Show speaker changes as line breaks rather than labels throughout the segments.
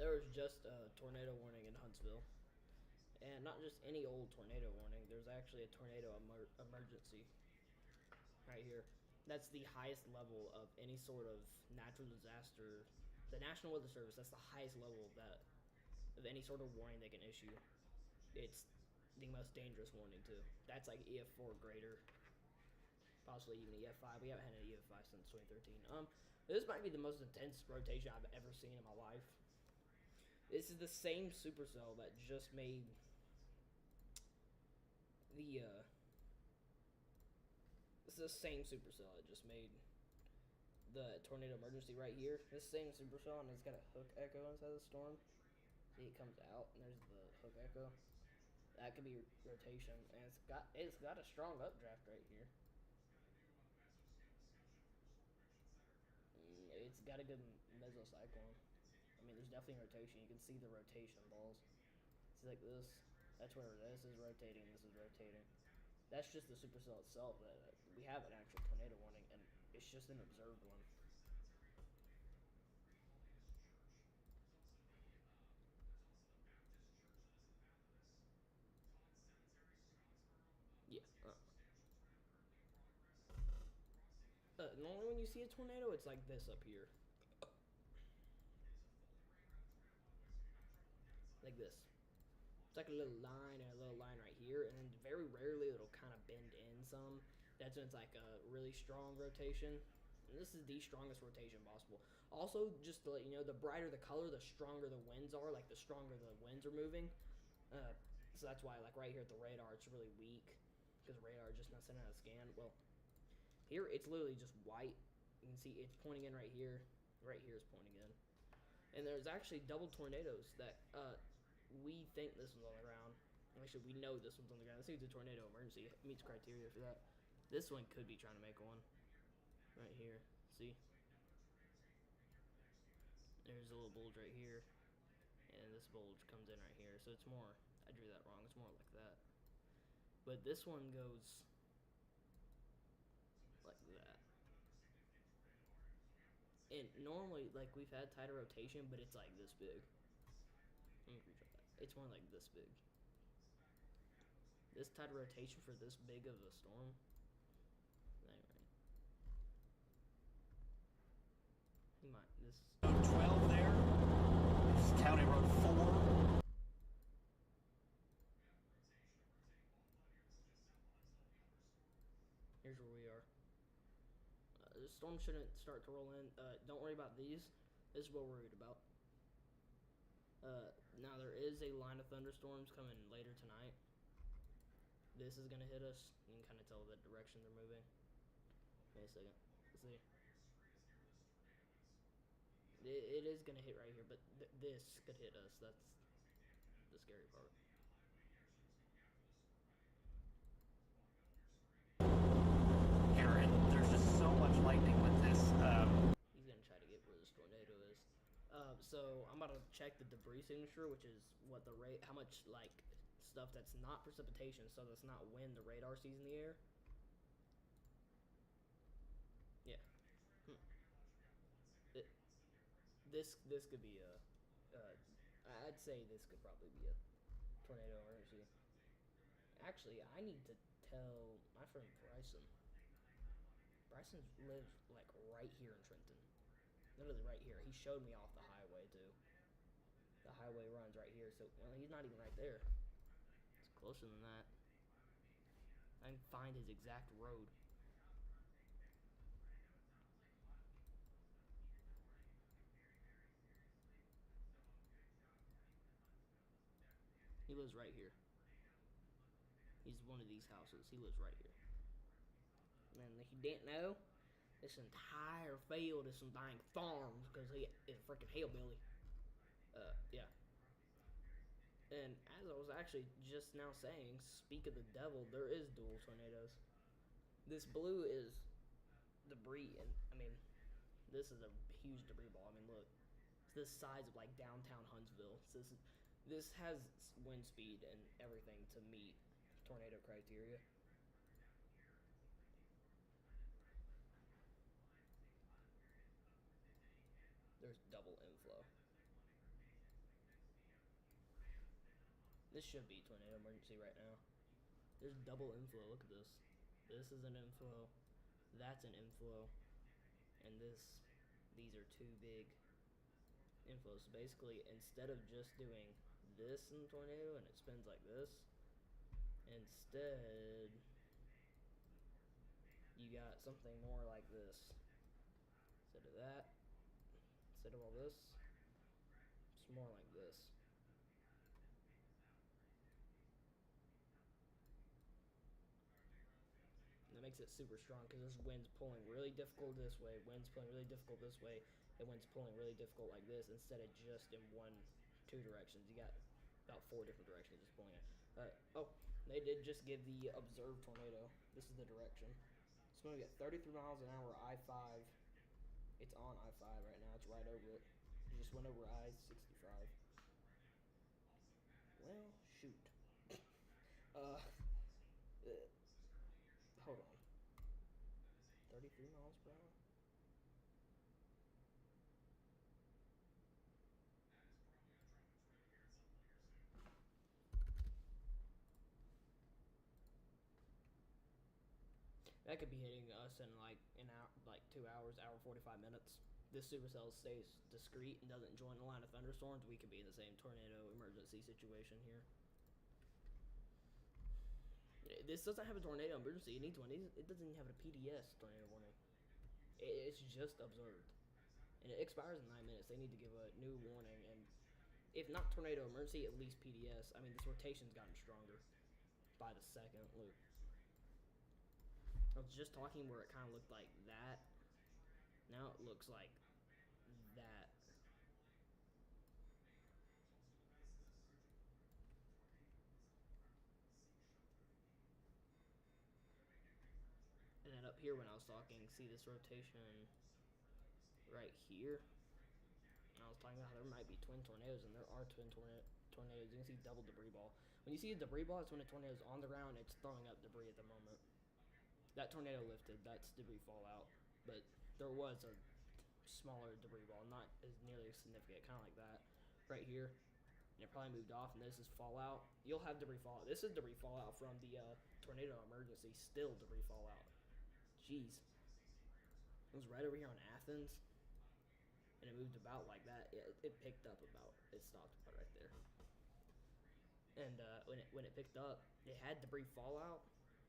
There was just a tornado warning in Huntsville. And not just any old tornado warning, there's actually a tornado emergency right here. That's the highest level of any sort of natural disaster. The National Weather Service, that's the highest level of any sort of warning they can issue. It's the most dangerous warning, too. That's like EF4 greater, possibly even EF5. We haven't had an EF5 since 2013. This might be the most intense rotation I've ever seen in my life. This is the same supercell that just made the this is the same supercell that just made the tornado emergency right here. This same supercell, and it's got a hook echo inside the storm. See, it comes out, and there's the hook echo. That could be rotation, and it's got a strong updraft right here. It's got a good mesocyclone. I mean, there's definitely rotation. You can see the rotation balls. It's like this. That's where this is rotating. This is rotating. That's just the supercell itself. We have an actual tornado warning, and it's just an observed one. Yeah. Normally when you see a tornado, it's like this up here. Like this. It's like a little line and a little line right here, and then very rarely it'll kind of bend in some. That's when it's like a really strong rotation. And this is the strongest rotation possible. Also, just to let you know, the brighter the color, the stronger the winds are. Like, the stronger the winds are moving. So that's why, like, right here at the radar, it's really weak. Because radar is just not sending out a scan. Well, here, it's literally just white. You can see it's pointing in right here. Right here is pointing in. And there's actually double tornadoes that we think this one's on the ground. Actually, we know this one's on the ground. This is a tornado emergency. It meets criteria for that. This one could be trying to make one. Right here. See? There's a little bulge right here. And this bulge comes in right here. So it's more, I drew that wrong. It's more like that. But this one goes like that. And normally, like, we've had tighter rotation, but it's like this big. Let me redraw that. It's more like this big. This tighter rotation for this big of a storm. That ain't right. You might. This.
12 there. This is County Road 4.
Here's where we are. The storm shouldn't start to roll in. Don't worry about these. This is what we're worried about. Now there is a line of thunderstorms coming later tonight. This is gonna hit us. You can kind of tell the direction they're moving. Wait a second. Let's see. It is gonna hit right here, but this could hit us. That's the scary part.
There's just so much lightning with this.
He's gonna try to get where this tornado is. So I'm about to check the debris signature, which is what the rate, how much like stuff that's not precipitation, so that's not wind the radar sees in the air. Yeah. This could be a. I'd say this could probably be a tornado emergency. Actually, I need to tell my friend Bryson. Bryson lives like right here in Trenton. Literally right here. He showed me off the highway too. The highway runs right here, so well, he's not even right there. It's closer than that. I can find his exact road. He lives right here. He's one of these houses. He lives right here. And if you didn't know, this entire field is some dang farms because he is a freaking hillbilly. Yeah. And as I was actually just now saying, speak of the devil, there is dual tornadoes. This blue is debris, and I mean, this is a huge debris ball. I mean, look, it's the size of like downtown Huntsville. So this has wind speed and everything to meet tornado criteria. There's double inflow. This should be tornado emergency right now. There's double inflow. Look at this. This is an inflow. That's an inflow. And these are two big inflows. So basically, instead of just doing this in the tornado and it spins like this, instead you got something more like this. Instead of that, instead of all this, it's more like this. And that makes it super strong because there's winds pulling really difficult this way, winds pulling really difficult this way, and winds pulling really difficult like this instead of just in two directions. You got about 4 different directions just pulling it. Oh, they did just give the observed tornado. This is the direction. It's going to get 33 miles an hour, I-5. It's on I-5 right now. It's right over it. It just went over I-65. Well, shoot. uh, hold on. 33 miles per hour? That could be hitting us in like an hour, like 2 hours, hour 45 minutes. This supercell stays discreet and doesn't join the line of thunderstorms. We could be in the same tornado emergency situation here. This doesn't have a tornado emergency. It needs one. It doesn't even have a PDS tornado warning. It's just observed, and it expires in 9 minutes. They need to give a new warning, and if not tornado emergency, at least PDS. I mean, this rotation's gotten stronger by the second. Look, I was just talking where it kind of looked like that. Now it looks like that. And then up here when I was talking, see this rotation right here? I was talking about how there might be twin tornadoes, and there are twin tornadoes. You can see double debris ball. When you see a debris ball, it's when a tornado is on the ground. It's throwing up debris at the moment. That tornado lifted. That's debris fallout. But there was a smaller debris ball, not as nearly as significant, kind of like that right here. And it probably moved off, and this is fallout. You'll have debris fallout. This is debris fallout from the tornado emergency. Still debris fallout. Jeez. It was right over here on Athens, and it moved about like that. It picked up about. It stopped about right there. And when it picked up, it had debris fallout,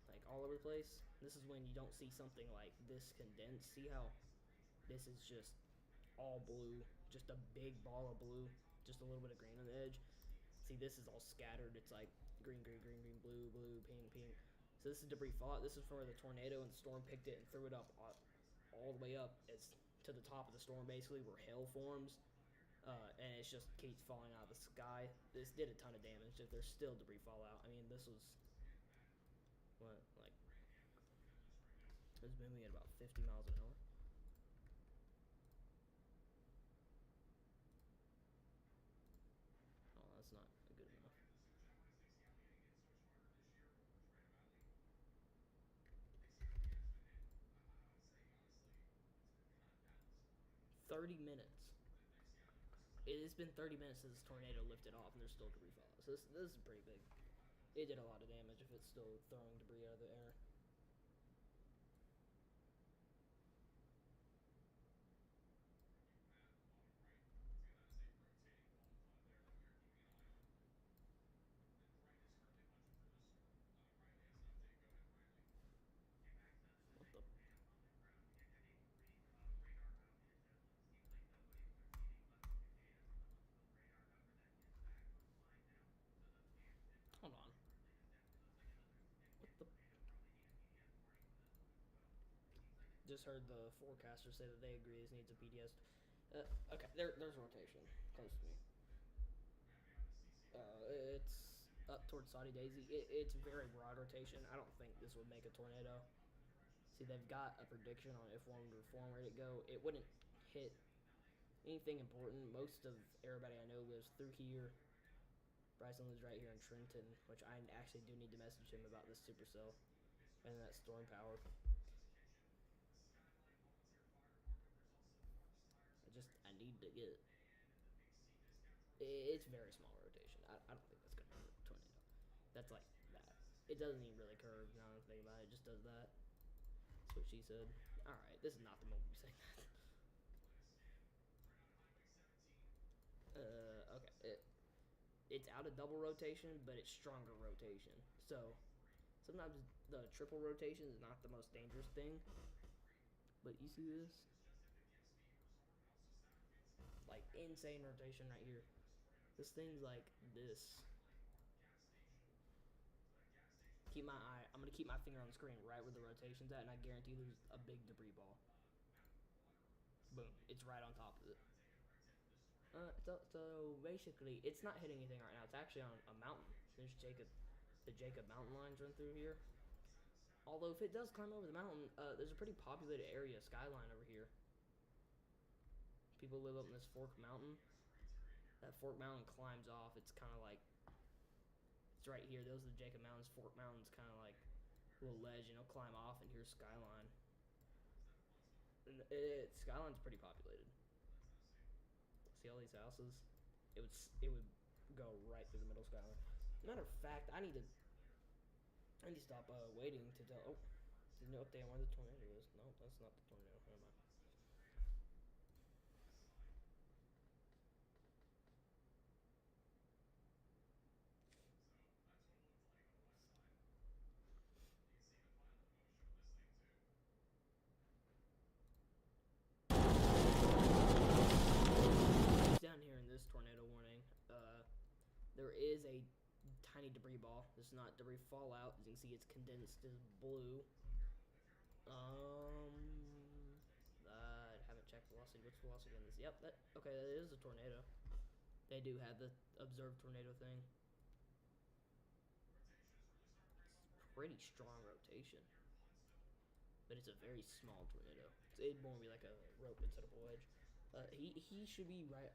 like all over the place. This is when you don't see something like this condensed. See how this is just all blue, just a big ball of blue, just a little bit of green on the edge. See, this is all scattered. It's like green, green, green, green, blue, blue, pink, pink. So this is debris fallout. This is where the tornado and the storm picked it and threw it up all the way up as to the top of the storm, basically, where hail forms. And it just keeps falling out of the sky. This did a ton of damage. If there's still debris fallout, I mean, this was what, like, it was moving at about 50 miles an hour. Oh, that's not good enough. 30 minutes. It has been 30 minutes since this tornado lifted off, and there's still debris fallout. So this is pretty big. It did a lot of damage if it's still throwing debris out of the air. What the? Hold on. What the? Just heard the forecaster say that they agree this needs a PDS. Okay, there's rotation close to me. It's up towards Saudi Daisy. It's very broad rotation. I don't think this would make a tornado. See, they've got a prediction on if one would reform, where'd it go. It wouldn't hit anything important. Most of everybody I know lives through here. Bryson lives right here in Trenton, which I actually do need to message him about this supercell and that storm power. I need to get it. It's very small rotation. I don't think that's gonna hurt a tornado. That's like that. It doesn't even really curve. Now that I think about it, it just does that. That's what she said. All right, this is not the moment you say that. Okay. It's out of double rotation, but it's stronger rotation. So sometimes the triple rotation is not the most dangerous thing. But you see this? Like insane rotation right here. This thing's like this. Keep my eye. I'm gonna keep my finger on the screen right where the rotation's at, and I guarantee there's a big debris ball. Boom! It's right on top of it. So basically, it's not hitting anything right now. It's actually on a mountain. There's the Jacob mountain lines run through here. Although if it does climb over the mountain, there's a pretty populated area, skyline over here. People live up in this Fork Mountain. That Fork Mountain climbs off. It's kind of like, it's right here. Those are the Jacob Mountains. Fork Mountain's kind of like a little ledge, and it'll climb off, and here's skyline. And skyline's pretty populated. See all these houses? It would go right through the middle skyline. Matter of fact, I need to stop waiting to tell. Oh, there's no update on where the tornado is. No, that's not the tornado. Never mind. Down here in this tornado warning, there is a tiny debris ball. This is not debris fallout. As you can see, it's condensed as blue. I haven't checked velocity. What's velocity on this? Yep, that is a tornado. They do have the observed tornado thing. It's pretty strong rotation, but it's a very small tornado. It'd more be like a rope instead of a wedge. He should be right.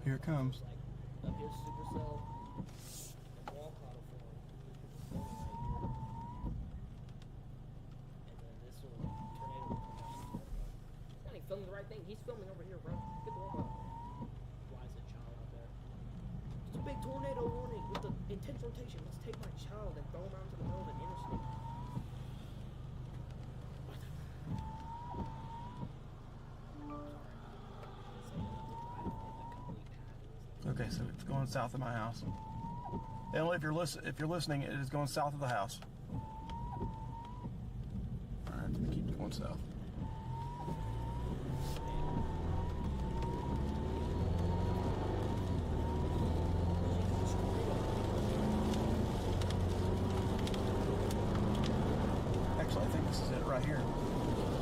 Here it comes.
Like up here, supercell, and wall cloud will form. Right here. And then this tornado will come down. He's not even filming the right thing. He's filming over here, bro. Get the wall cloud. Why is a child out there? It's a big tornado warning with the intense rotation. Let's take my child and throw him out into the middle of an interstate.
Okay, so it's going south of my house. Emily, if you're listening, it is going south of the house. All right, let me keep going south. Actually, I think this is it right here.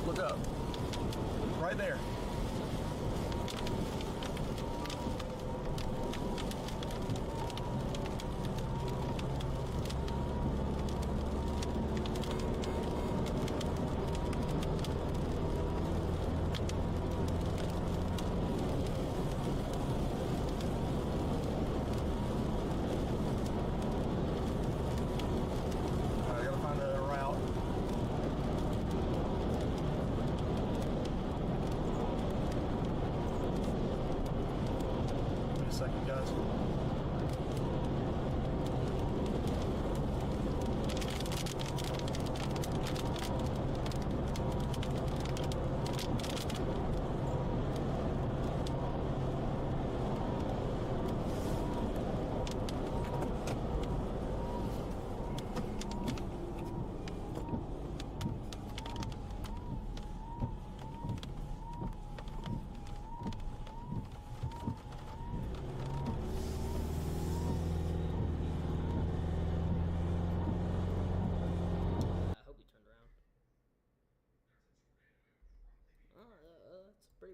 Look up. Right there. Second, guys.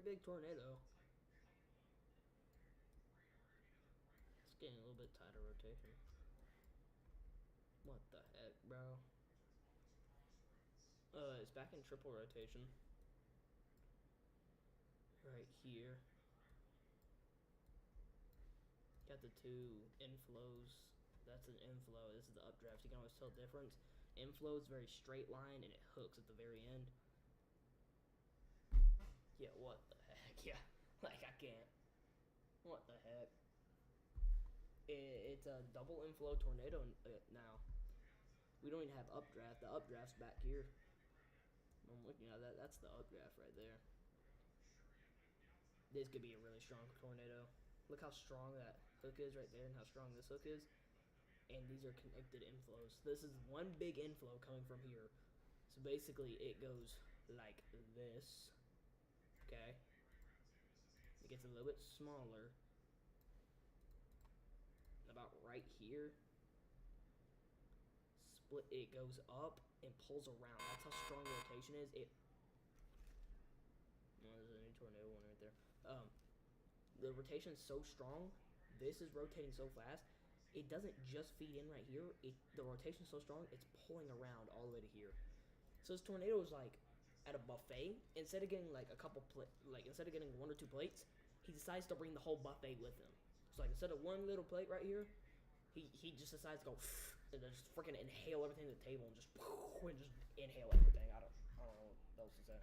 Big tornado. It's getting a little bit tighter rotation. What the heck, bro? It's back in triple rotation. Right here. Got the two inflows That's an inflow. This is the updraft. You can always tell the difference. Inflow is very straight line and it hooks at the very end. Yeah, what the heck? Yeah, like I can't. What the heck? It's a double inflow tornado now. We don't even have updraft. The updraft's back here. I'm looking at that. That's the updraft right there. This could be a really strong tornado. Look how strong that hook is right there and how strong this hook is. And these are connected inflows. This is one big inflow coming from here. So basically it goes like this. Okay. It gets a little bit smaller. About right here. Split. It goes up and pulls around. That's how strong rotation is. There's a new tornado one right there. The rotation is so strong. This is rotating so fast. It doesn't just feed in right here. The rotation is so strong. It's pulling around all the way to here. So this tornado is like at a buffet. Instead of getting like a couple instead of getting 1 or 2 plates, he decides to bring the whole buffet with him. So like instead of one little plate right here, he just decides to go and just freaking inhale everything at the table and just inhale everything. I don't know what else to say.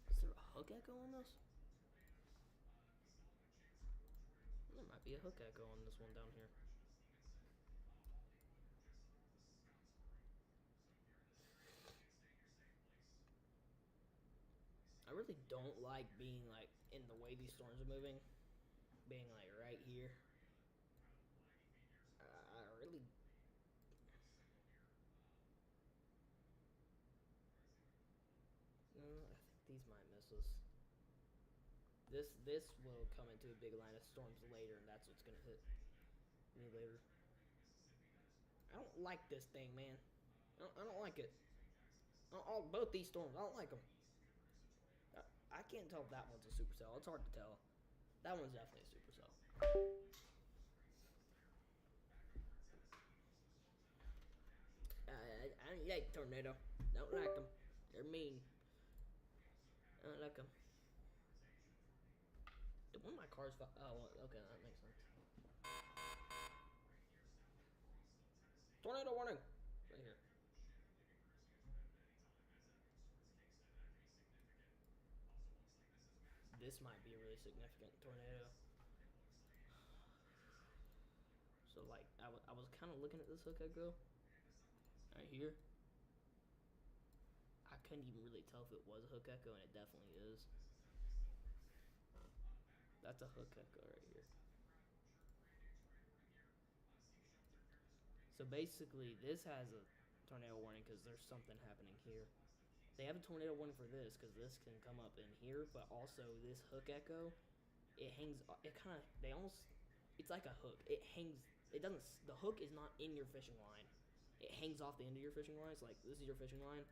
Is there a hook echo on this? There might be a hook echo on this one down here. I really don't like being like in the way these storms are moving. Being like right here. I really. I think these might miss us. This will come into a big line of storms later, and that's what's gonna hit me later. I don't like this thing, man. I don't like it. Both these storms, I don't like them. I can't tell if that one's a supercell. It's hard to tell. That one's definitely a supercell. I don't like tornado. Don't like them. They're mean. I don't like them. Did one of my cars fall? Oh, okay, that makes sense. Tornado warning! Right here. This might be a really significant tornado. So, like, I was kind of looking at this hook echo. Right here. I couldn't even really tell if it was a hook echo, and it definitely is. That's a hook echo right here. So basically, this has a tornado warning because there's something happening here. They have a tornado warning for this because this can come up in here, but also this hook echo, it hangs. It kind of it's like a hook. It hangs. It doesn't. The hook is not in your fishing line. It hangs off the end of your fishing line. It's like this is your fishing line.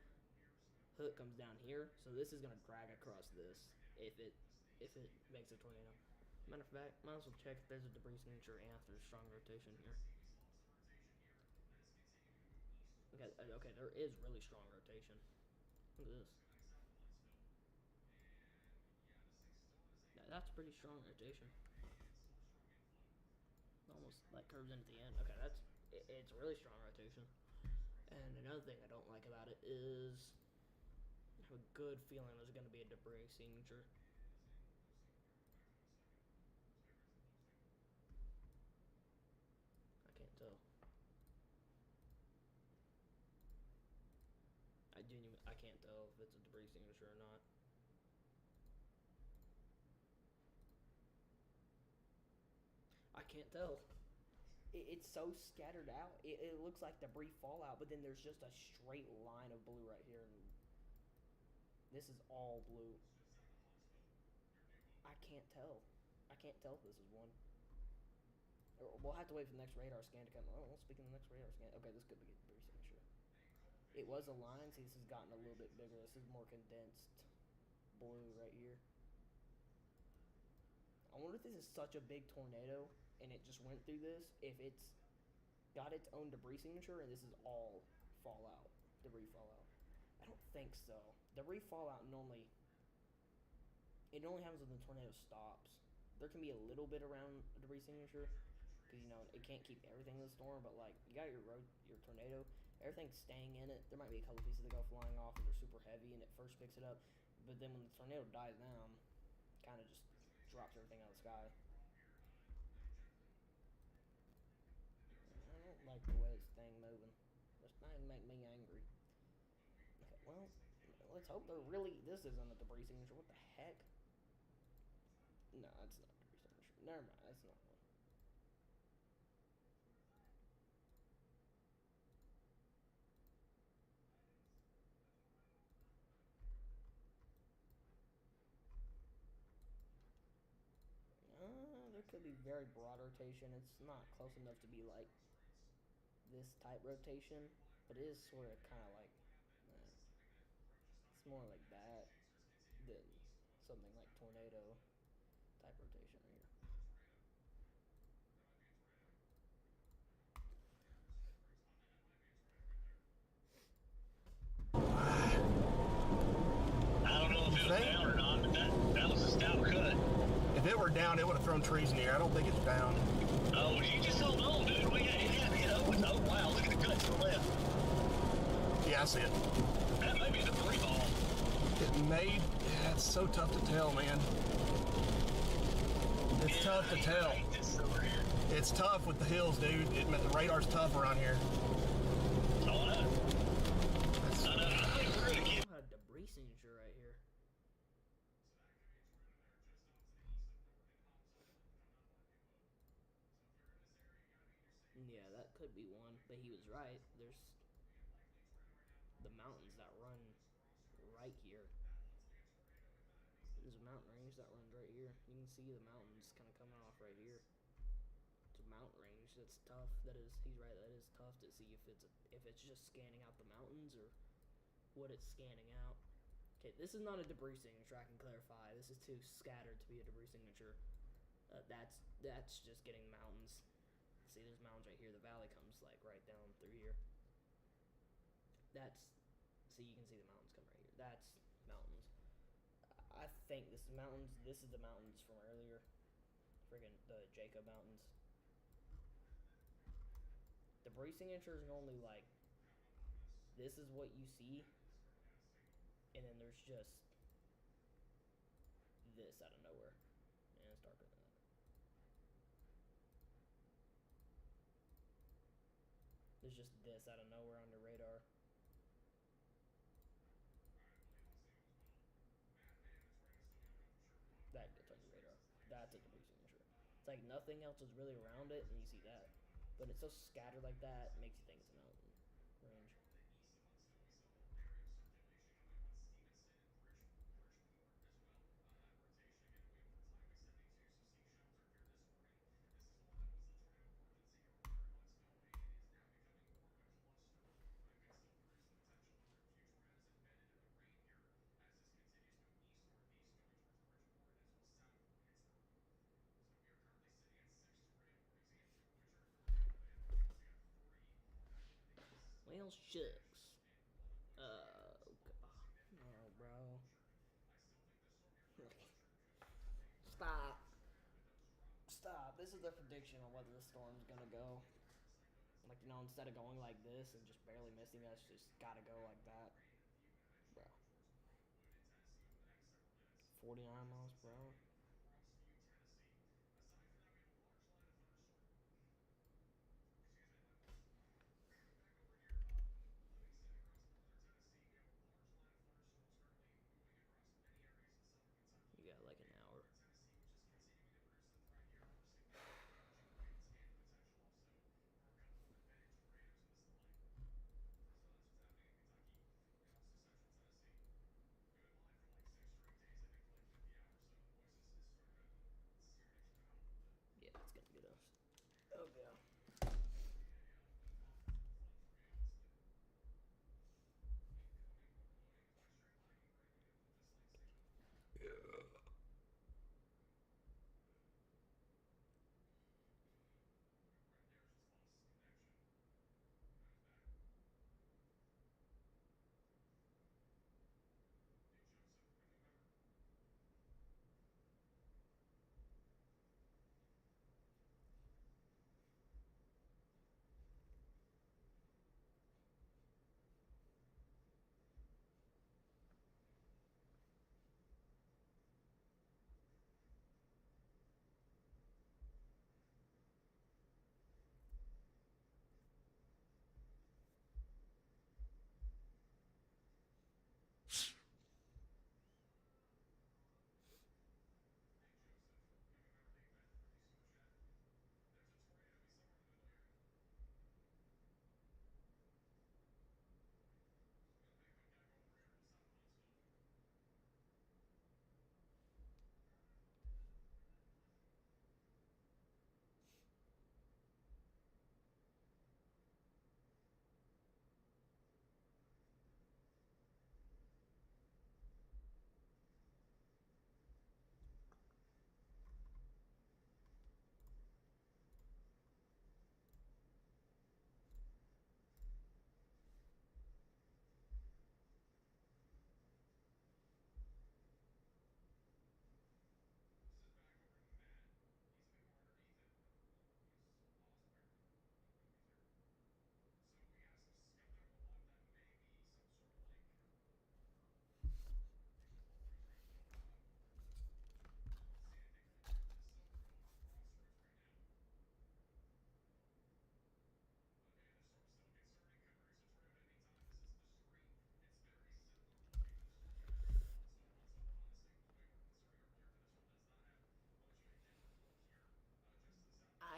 Hook comes down here, so this is gonna drag across this if it makes a tornado. Matter of fact, might as well check if there's a debris signature and if there's strong rotation here. Okay, there is really strong rotation. Look at this. Yeah, that's pretty strong rotation. Almost like curves in at the end. Okay, it's really strong rotation. And another thing I don't like about it is I have a good feeling there's going to be a debris signature. I can't tell. I can't tell if it's a debris signature or not. I can't tell. It's so scattered out. It looks like debris fallout, but then there's just a straight line of blue right here. And this is all blue. I can't tell. I can't tell if this is one. We'll have to wait for the next radar scan to come. Oh, speaking of the next radar scan. Okay, this could be a debris signature. It was a line. See, this has gotten a little bit bigger. This is more condensed blue right here. I wonder if this is such a big tornado and it just went through this, if it's got its own debris signature and this is all fallout, debris fallout. I don't think so. Debris fallout normally, it only happens when the tornado stops. There can be a little bit around a debris signature because, you know, it can't keep everything in the storm, but like you got your tornado, everything's staying in it. There might be a couple pieces that go flying off and they're super heavy and it first picks it up, but then when the tornado dies down, kind of just drops everything out of the sky. I don't like the way this thing moving. This thing make me angry. Okay, well, let's hope they're really. This isn't a debris signature. What the heck? No, that's not a debris signature. Never mind, that's not one. There could be very broad rotation. It's not close enough to be like this type rotation, but it is sort of kind of like it's more like that than something like tornado type rotation right here.
I don't know if it was down or not, but that was a stout cut.
If it were down, it would have thrown trees in the air. I don't think it's down.
Oh, you just hold on, dude. Oh, wow, look at the cut to the left.
Yeah, I see it.
That may be the debris ball.
Yeah, it's so tough to tell, man. It's tough to tell. It's tough with the hills, dude. The radar's tough around here.
Oh, I know. I think we're going to get
A debris signature right here. Yeah, that could be one, but he was right. There's the mountains that run right here. There's a mountain range that runs right here. You can see the mountains kind of coming off right here. It's a mountain range. That's tough. He's right. That is tough to see if it's just scanning out the mountains or what it's scanning out. Okay, this is not a debris signature. I can clarify. This is too scattered to be a debris signature. That's just getting mountains. See, there's mountains right here. The valley comes like right down through here. See, you can see the mountains come right here. That's mountains. I think this is mountains. This is the mountains from earlier. Friggin' the Jacob Mountains. Debris signature is normally like, this is what you see, and then there's just this out of nowhere. And it's darker than that. There's just this out of nowhere on the radar. That gets on your radar. That's a debris signature. It's like nothing else is really around it, and you see that. But it's so scattered like that, it makes you think it's a mountain range. Well, shucks. Oh, bro. Stop. Stop. This is the prediction on whether the storm's gonna go. Like, you know, instead of going like this and just barely missing us, just gotta go like that. Bro. 49 miles per hour. You got like an hour.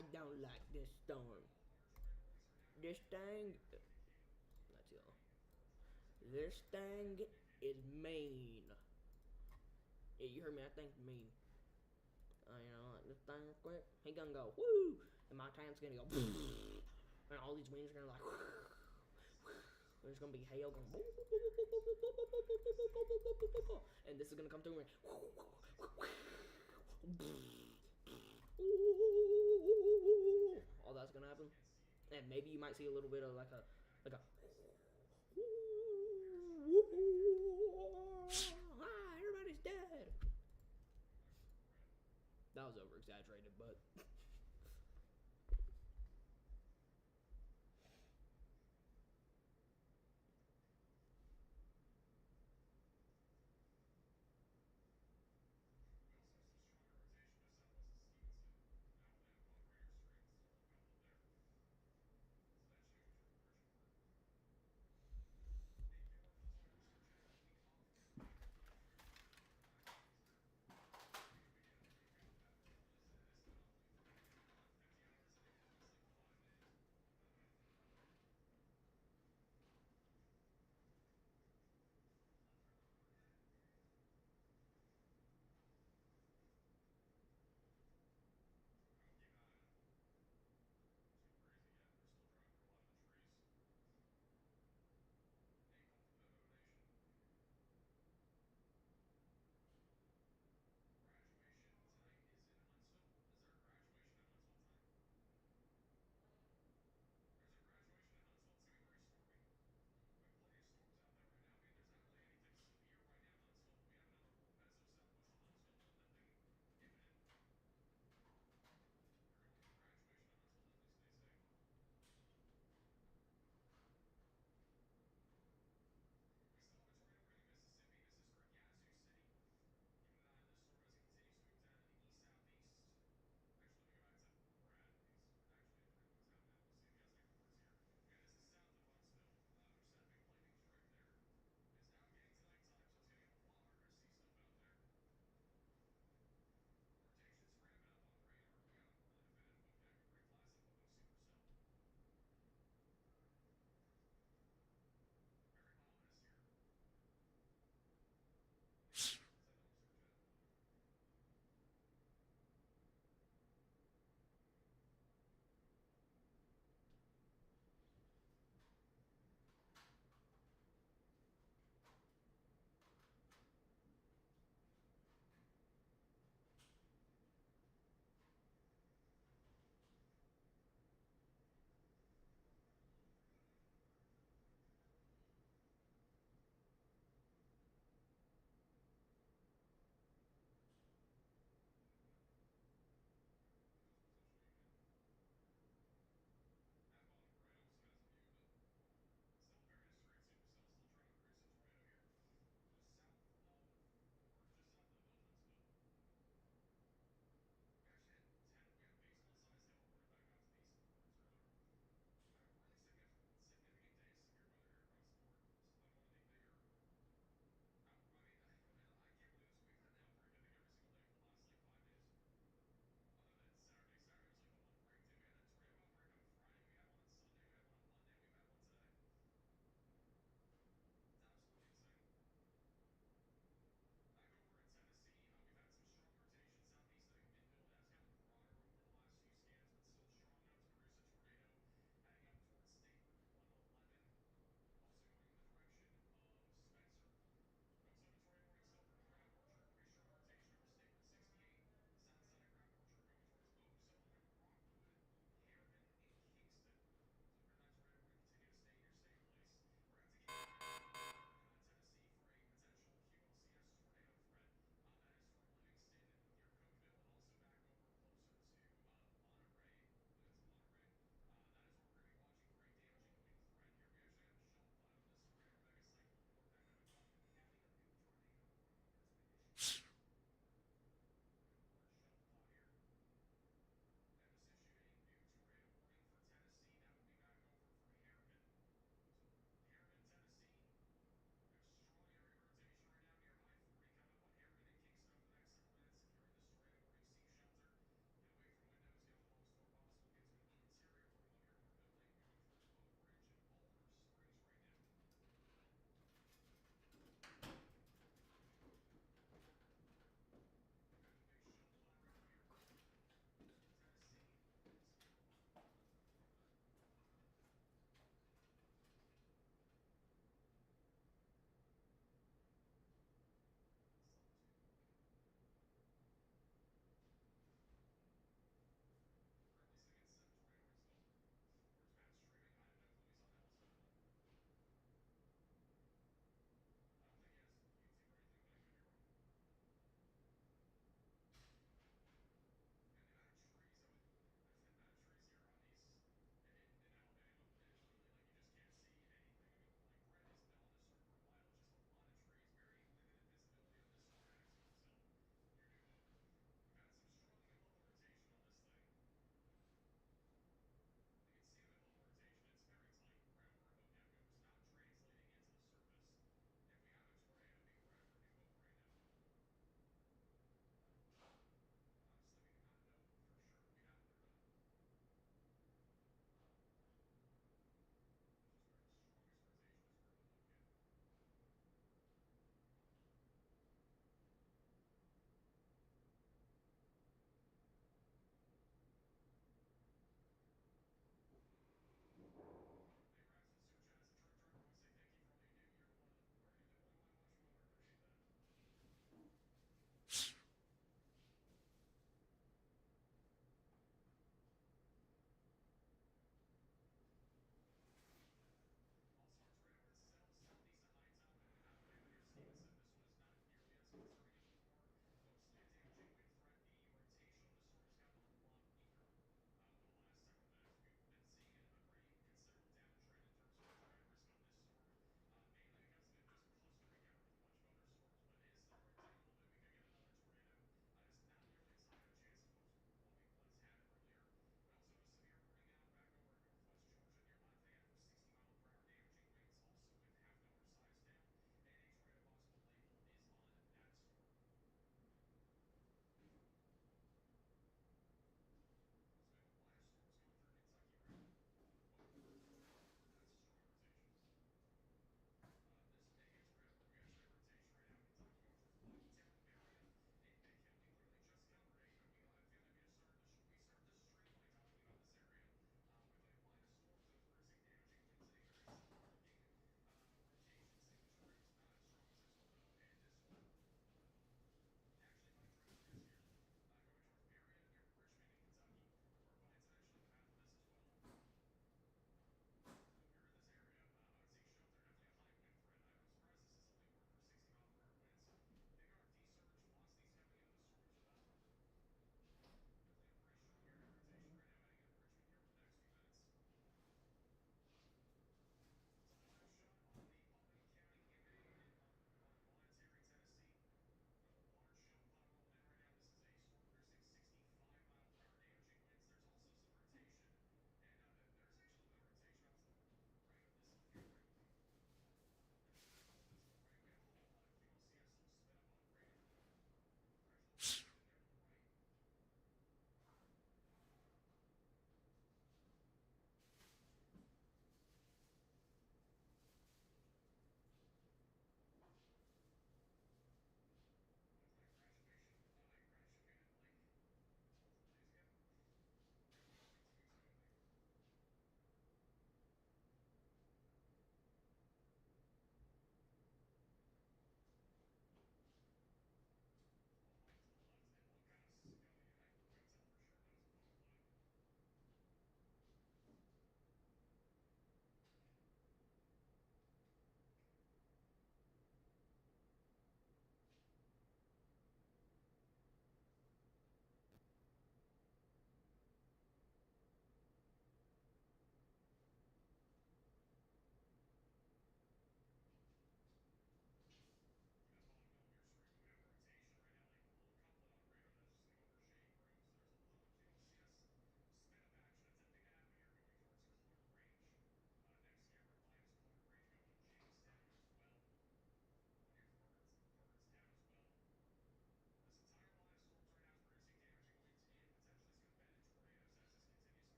I don't like this storm. This thing, that's y'all. This thing is mean. Yeah, you heard me. That thing's mean. You know, like this thing real quick. He gonna go woo, and my tank's gonna go, and all these wings are gonna like. There's gonna be hail going, and this is gonna come through and all that's gonna happen, and maybe you might see a little bit of like a everybody's dead. That was over exaggerated, but.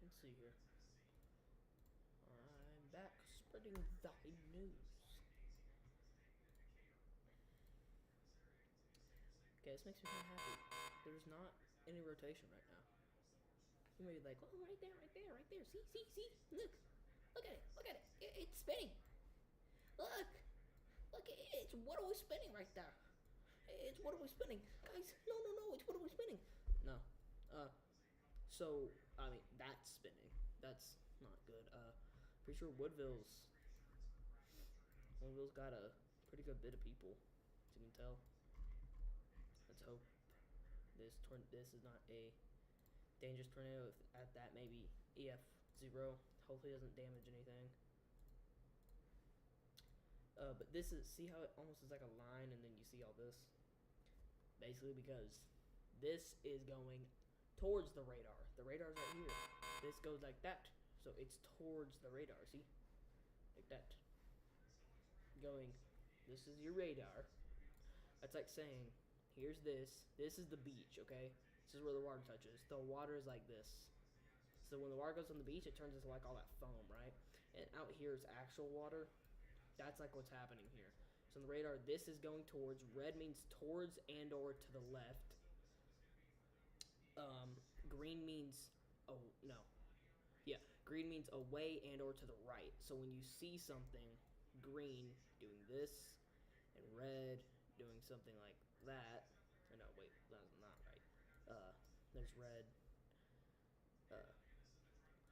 let's see here. I'm back spreading the news. Okay, this makes me kind of happy. There's not any rotation right now. You may be like, oh, right there, right there, right there. See, see, see. Look at it, look at it. It's spinning. Look, it's what are we spinning right there? It's what are we spinning, guys? No, it's what are we spinning? No, so I mean that's spinning. That's not good. Pretty sure Woodville's got a pretty good bit of people, as you can tell. Let's hope this is not a dangerous tornado. If at that, maybe EF0. Hopefully it doesn't damage anything. But this is, see how it almost is like a line and then you see all this? Basically because this is going towards the radar. The radar's right here. This goes like that. So it's towards the radar, see? Like that. Going, this is your radar. That's like saying, here's this. This is the beach, okay? This is where the water touches. The water is like this. So when the water goes on the beach, it turns into like all that foam, right? And out here is actual water. That's like what's happening here. So on the radar, this is going towards. Red means towards and or to the left. Green means, oh, no. Yeah, green means away and or to the right. So when you see something, green doing this, and red doing something like that. Or no, wait, that's not right. There's red.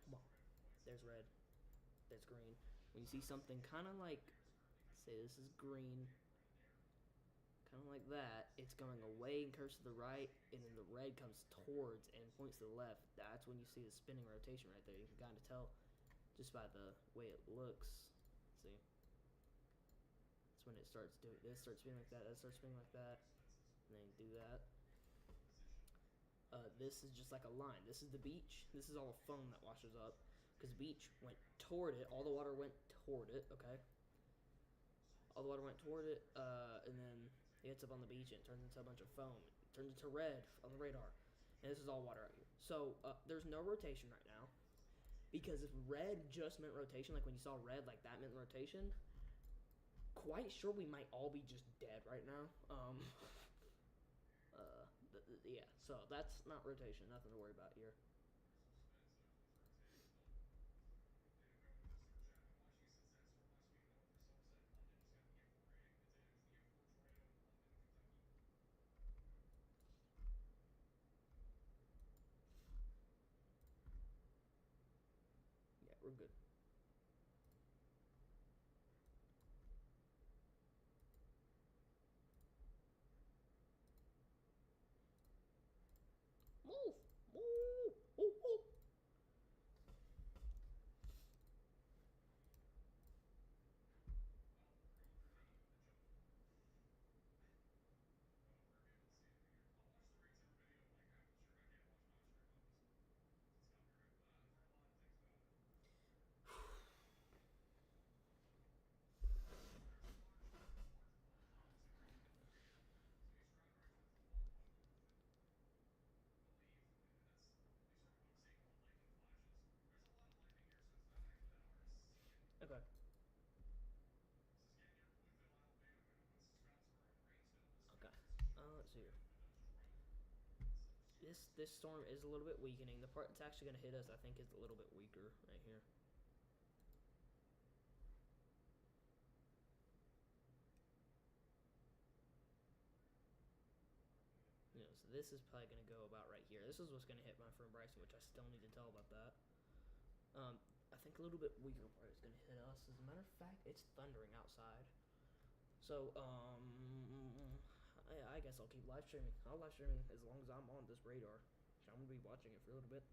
Come on. There's red. There's green. When you see something kind of like, say this is green, kind of like that, it's going away and curves to the right, and then the red comes towards and points to the left. That's when you see the spinning rotation right there. You can kind of tell just by the way it looks. See? That's when it starts doing this, starts spinning like that, that starts spinning like that, and then you do that. This is just like a line. This is the beach. This is all the foam that washes up. Because the beach went toward it. All the water went toward it, okay? All the water went toward it, and then it hits up on the beach and it turns into a bunch of foam. It turns into red on the radar. And this is all water out here. So, there's no rotation right now. Because if red just meant rotation, like when you saw red, like that meant rotation, quite sure we might all be just dead right now. Yeah, so that's not rotation. Nothing to worry about here. Yeah, we're good. Move! Move! Move! Move! Okay. Okay. Let's see here. This storm is a little bit weakening. The part that's actually going to hit us, I think, is a little bit weaker right here. You know, so this is probably going to go about right here. This is what's going to hit my friend Bryson, which I still need to tell about that. I think a little bit weaker part is going to hit us. As a matter of fact, it's thundering outside. So, I guess I'll keep live streaming. I'll live streaming as long as I'm on this radar. I'm going to be watching it for a little bit.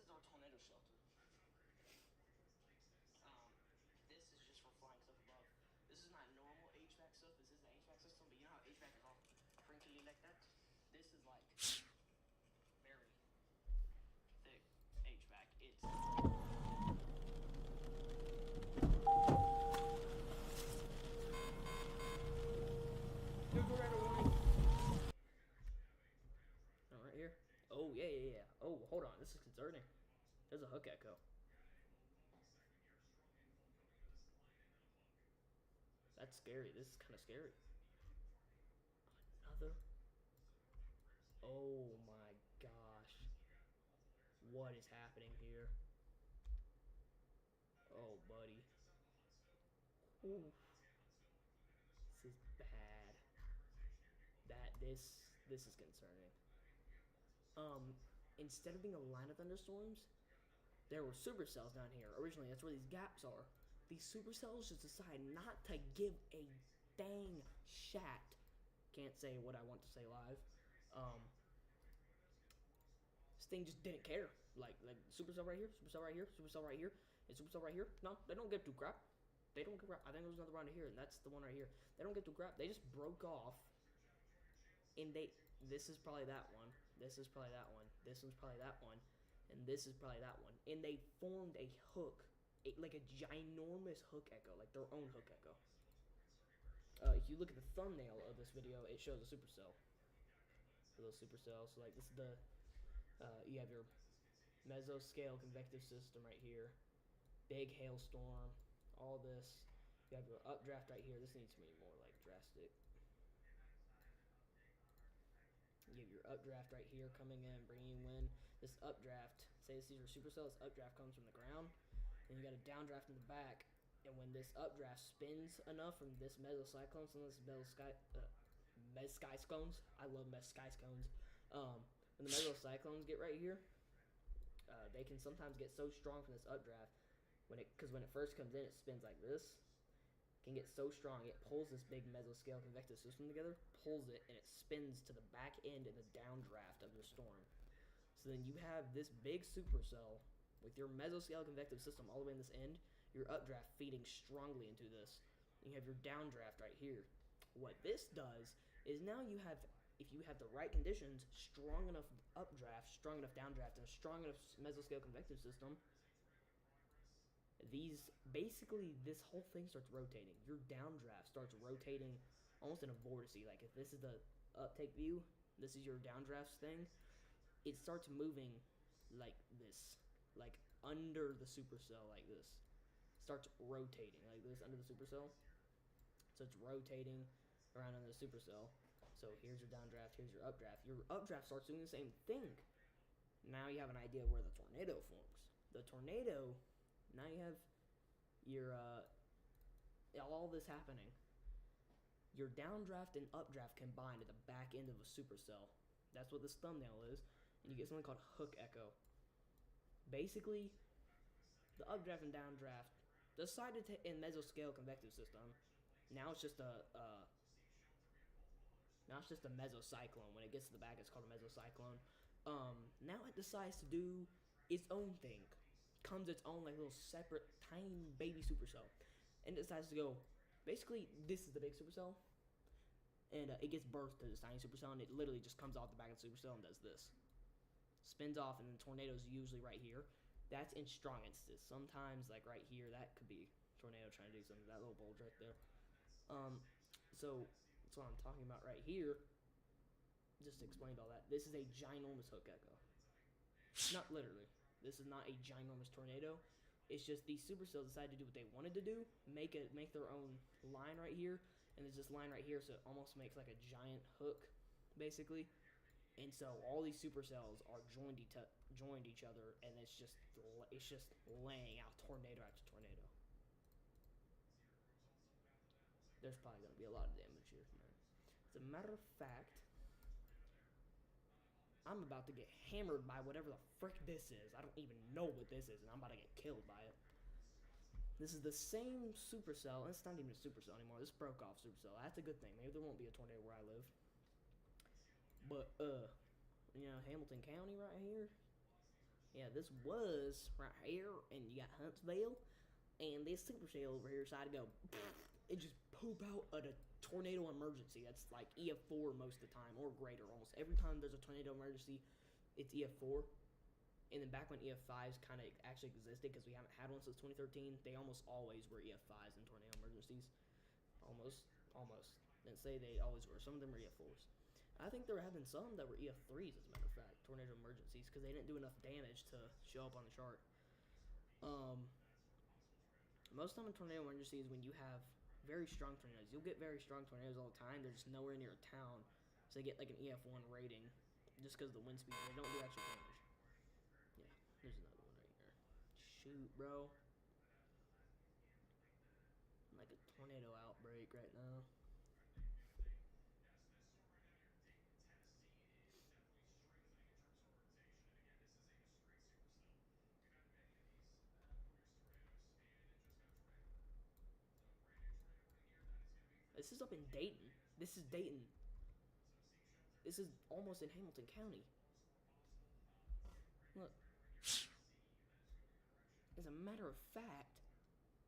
is our tornado shelter. This is just for flying stuff above. This is not normal HVAC stuff. This is the HVAC system, but you know how HVAC is all crinkly like that? This is like very thick HVAC. It's oh, right here. Oh yeah. Oh, hold on. This is concerning. There's a hook echo. That's scary. This is kind of scary. Another. Oh my gosh. What is happening here? Oh, buddy. Ooh. This is bad. This is concerning. Instead of being a line of thunderstorms, there were supercells down here. Originally, that's where these gaps are. These supercells just decide not to give a dang shat. Can't say what I want to say live. This thing just didn't care. Like supercell right here, supercell right here, supercell right here, and supercell right here. No, they don't give two crap. They don't give crap. I think there's another one right here, and that's the one right here. They don't give two crap. They just broke off, and this is probably that one. This is probably that one. This one's probably that one, and this is probably that one. And they formed a hook, like a ginormous hook echo, like their own hook echo. If you look at the thumbnail of this video, it shows a supercell. Little supercells. So like this is the you have your mesoscale convective system right here, big hailstorm, all this. You have your updraft right here. This needs to be more like drastic. You have your updraft right here coming in, bringing wind. This updraft, say this is your supercell, this updraft comes from the ground. Then you got a downdraft in the back. And when this updraft spins enough from this mesocyclone, some of this mesoscyclones, I love mesoscyclones. When the mesocyclones get right here, they can sometimes get so strong from this updraft, because when it first comes in, it spins like this. It can get so strong, it pulls this big mesoscale convective system together, pulls it, and it spins to the back end in the downdraft of the storm. So then you have this big supercell with your mesoscale convective system all the way in this end, your updraft feeding strongly into this. You have your downdraft right here. What this does is now you have, if you have the right conditions, strong enough updraft, strong enough downdraft, and a strong enough mesoscale convective system, basically this whole thing starts rotating. Your downdraft starts rotating almost in a vortice. Like if this is the uptake view, this is your downdrafts thing, it starts moving like this, like under the supercell like this. Starts rotating like this under the supercell. So it's rotating around under the supercell. So here's your downdraft, here's your updraft. Your updraft starts doing the same thing. Now you have an idea where the tornado forms. The tornado, now you have your all this happening. Your downdraft and updraft combined at the back end of a supercell. That's what this thumbnail is. And you get something called hook echo. Basically, the updraft and downdraft decided to in mesoscale convective system. Now it's just a mesocyclone. When it gets to the back, it's called a mesocyclone. Now it decides to do its own thing. Comes its own like little separate tiny baby supercell, and it decides to go. Basically, this is the big supercell, and it gives birth to this tiny supercell, and it literally just comes off the back of the supercell and does this. Spins off, and then tornadoes usually right here. That's in strong instances. Sometimes, like right here, that could be tornado trying to do something. That little bulge right there. So that's what I'm talking about right here. Just explained all that. This is a ginormous hook echo. Not literally. This is not a ginormous tornado. It's just these supercells decided to do what they wanted to do. Make their own line right here, and there's this line right here, so it almost makes like a giant hook, basically. And so all these supercells are joined each other, and it's just laying out tornado after tornado. There's probably going to be a lot of damage here, man. As a matter of fact, I'm about to get hammered by whatever the frick this is. I don't even know what this is, and I'm about to get killed by it. This is the same supercell, and it's not even a supercell anymore. This broke off supercell. That's a good thing. Maybe there won't be a tornado where I live. But, Hamilton County right here, Yeah, this was right here, and you got Huntsville, and this supercell over here decided to go. It just poop out a tornado emergency. That's like EF4 most of the time, or greater. Almost every time there's a tornado emergency, it's EF4. And then back when EF5s kind of actually existed, because we haven't had one since 2013, they almost always were EF5s in tornado emergencies. Almost. Didn't say they always were. Some of them were EF4s. I think there were having some that were EF3s, as a matter of fact, tornado emergencies, because they didn't do enough damage to show up on the chart. Most of the time in tornado emergencies, when you have very strong tornadoes, you'll get very strong tornadoes all the time. They're just nowhere near a town, so they get like an EF1 rating, just because of the wind speed. They don't do actual damage. Yeah, there's another one right here. Shoot, bro. Like a tornado outbreak right now. This is up in Dayton. This is Dayton. This is almost in Hamilton County. Look. As a matter of fact,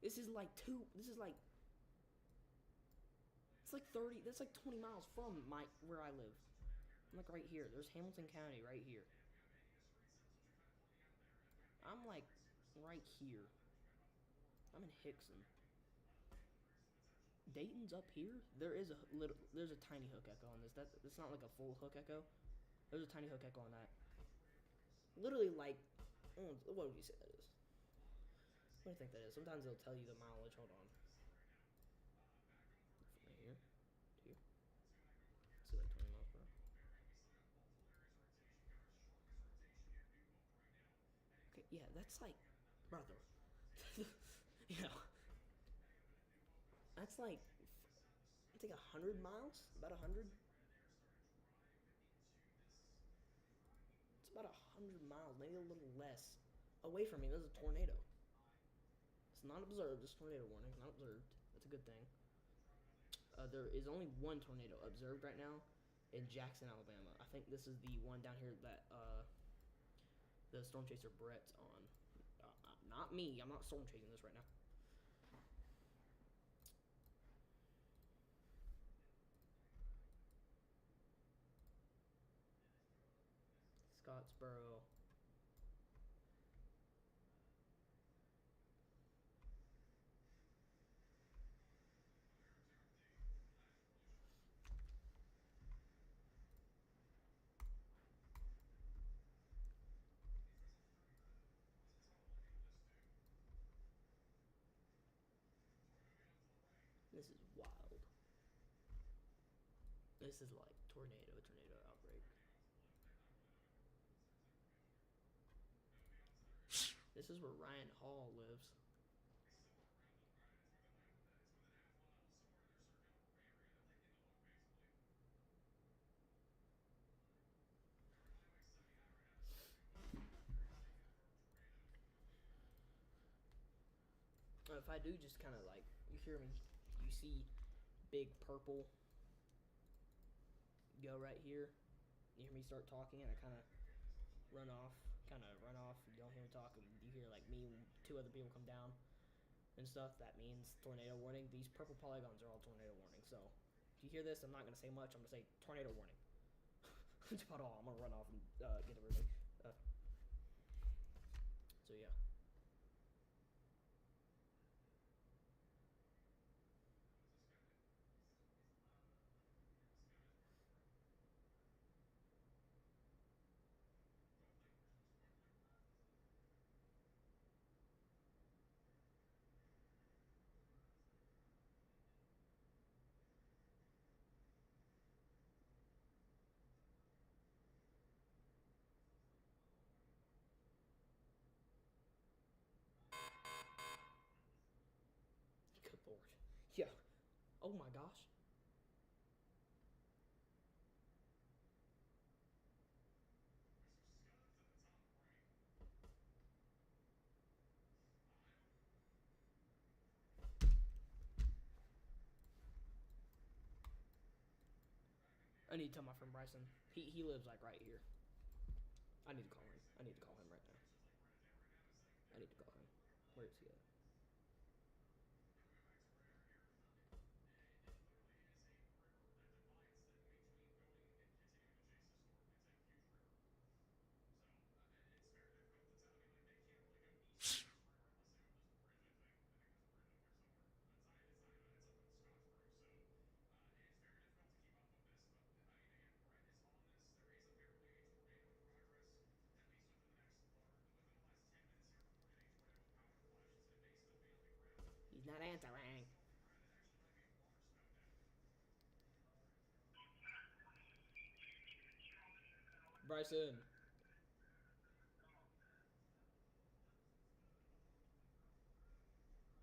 this is like it's like 30, that's like 20 miles from where I live. I'm like right here. There's Hamilton County right here. I'm like right here. I'm in Hickson. Dayton's up here. There's a tiny hook echo on this. It's not like a full hook echo. There's a tiny hook echo on that. Literally like, what would you say that is? What do you think that is? Sometimes they'll tell you the mileage. Hold on. From right here to here. Let's see, like 20 miles per hour. Okay, yeah, that's like, brother. You know, that's like, I think 100 miles. About 100. It's about 100 miles, maybe a little less, away from me. There's a tornado. It's not observed. This tornado warning, not observed. That's a good thing. There is only one tornado observed right now in Jackson, Alabama. I think this is the one down here that the storm chaser Brett's on. Not me. I'm not storm chasing this right now. Scottsboro. This is wild. This is like tornado outbreak. This is where Ryan Hall lives. If I do just kind of like, you hear me, you see big purple go right here, you hear me start talking and I kind of run off, you don't hear me talk, you hear like me and two other people come down and stuff, that means tornado warning. These purple polygons are all tornado warning, so if you hear this, I'm not going to say much, I'm going to say tornado warning. That's about all. I'm going to run off and get everybody. So yeah. Good lord. Yeah. Oh my gosh. I need to tell my friend Bryson. He lives like right here. I need to call him. I need to call him right now. Where's he at? He's not answering. Bryson.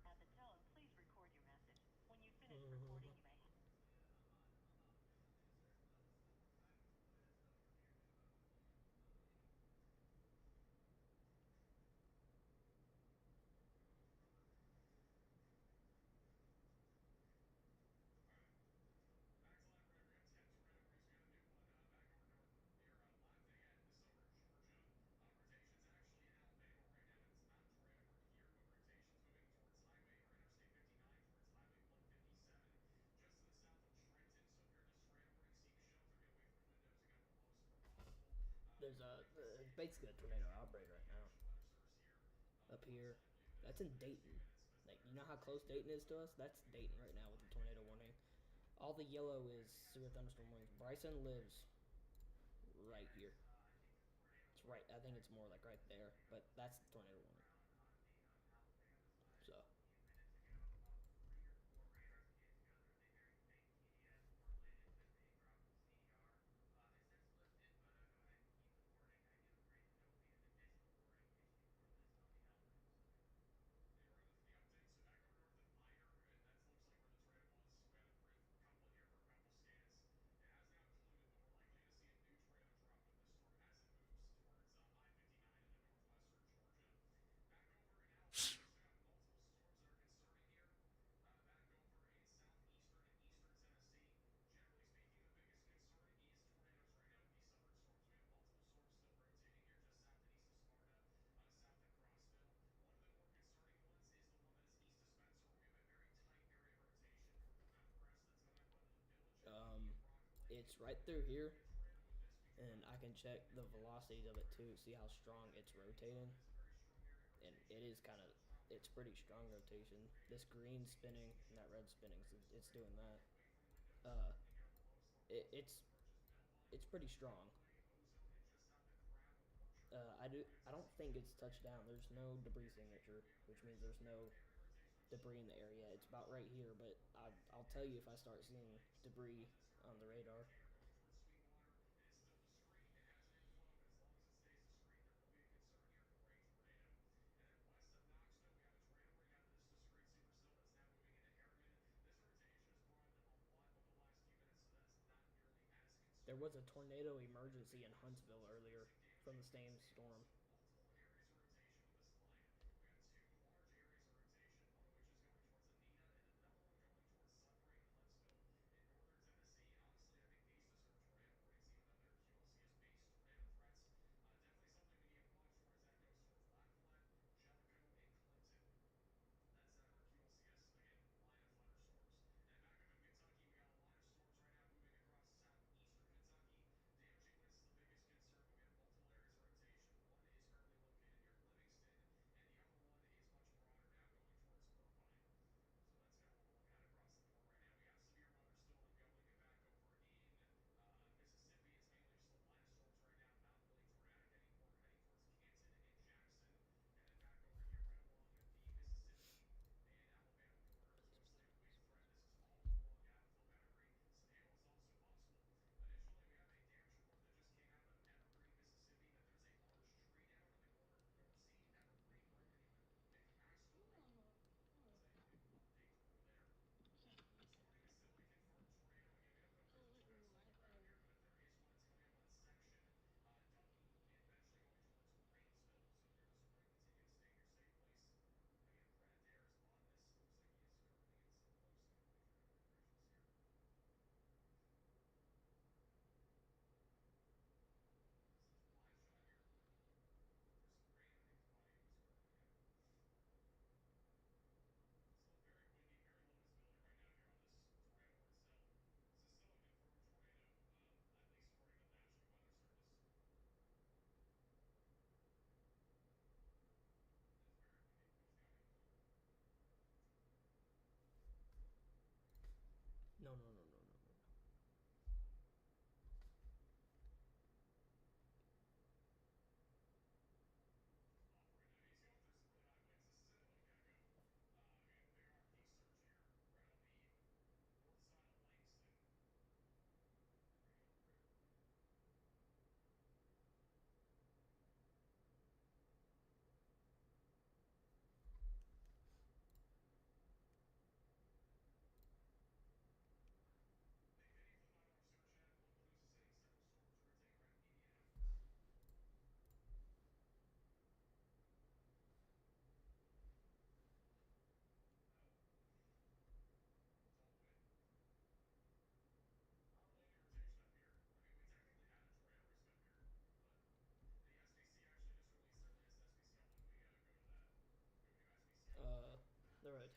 At the tone, please record your message. When you finish recording, you may
There's basically a tornado outbreak right now up here. That's in Dayton. Like, you know how close Dayton is to us? That's Dayton right now with the tornado warning. All the yellow is severe thunderstorm warnings. Bryson lives right here. It's right. I think it's more like right there, but that's the tornado warning. So it's right through here, and I can check the velocities of it too, see how strong it's rotating. And it is kind of, it's pretty strong rotation. This green spinning and that red spinning, it's doing that. It's pretty strong. I don't think it's touched down. There's no debris signature, which means there's no debris in the area. It's about right here, but I'll tell you if I start seeing debris on the radar. There was a tornado emergency in Huntsville earlier from the same storm.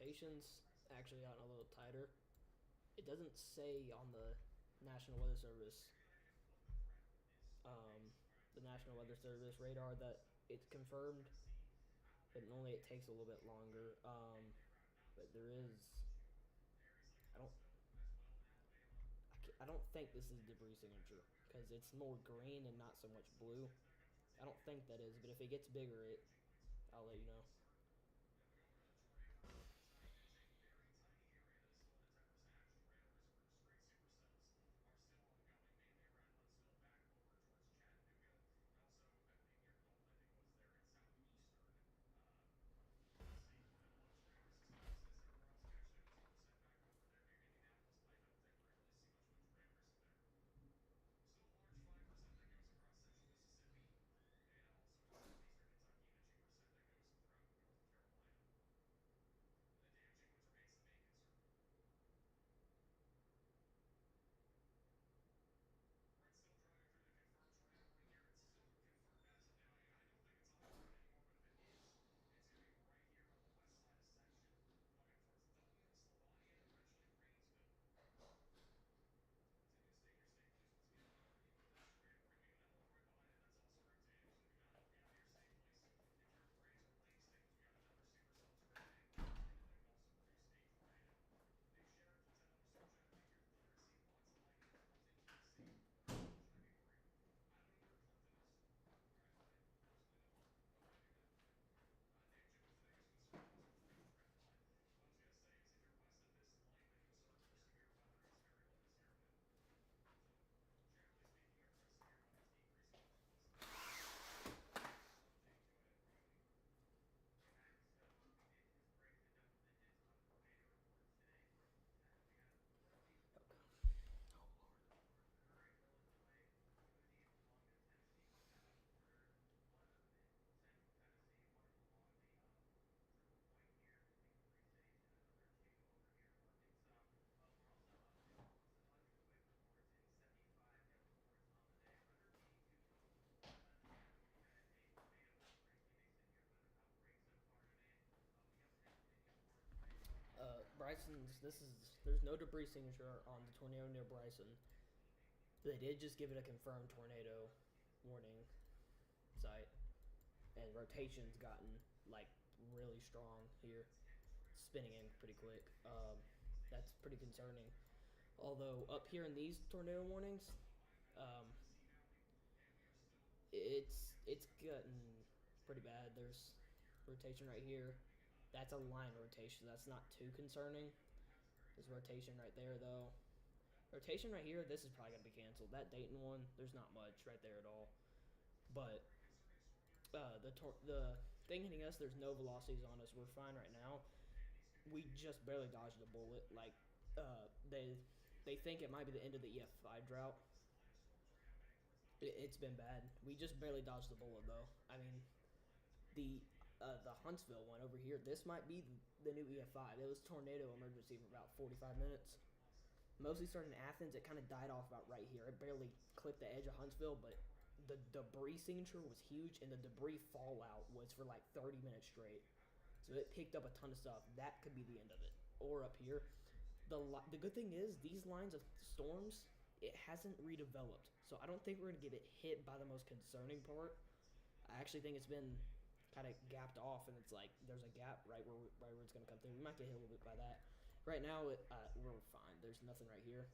rotations actually gotten a little tighter. It doesn't say on the National Weather Service, the National Weather Service radar that it's confirmed, but normally it takes a little bit longer. But there is, I don't, I don't think this is debris signature because it's more green and not so much blue. I don't think that is, but if it gets bigger, I'll let you know. Bryson's. There's no debris signature on the tornado near Bryson. They did just give it a confirmed tornado warning site, and rotation's gotten like really strong here, spinning in pretty quick. That's pretty concerning. Although up here in these tornado warnings, it's gotten pretty bad. There's rotation right here. That's a line rotation. That's not too concerning. There's rotation right there though. Rotation right here. This is probably gonna be canceled. That Dayton one. There's not much right there at all. But the thing hitting us. There's no velocities on us. We're fine right now. We just barely dodged a bullet. Like they think it might be the end of the EF5 drought. It's been bad. We just barely dodged the bullet though. I mean, the Huntsville one over here. This might be the new EF5. It was tornado emergency for about 45 minutes. Mostly started in Athens. It kind of died off about right here. It barely clipped the edge of Huntsville, but the debris signature was huge, and the debris fallout was for like 30 minutes straight. So it picked up a ton of stuff. That could be the end of it. Or up here. The good thing is these lines of storms, it hasn't redeveloped. So I don't think we're going to get it hit by the most concerning part. I actually think it's been kind of gapped off, and it's like there's a gap right where it's going to come through. We might get hit a little bit by that. Right now, we're fine. There's nothing right here.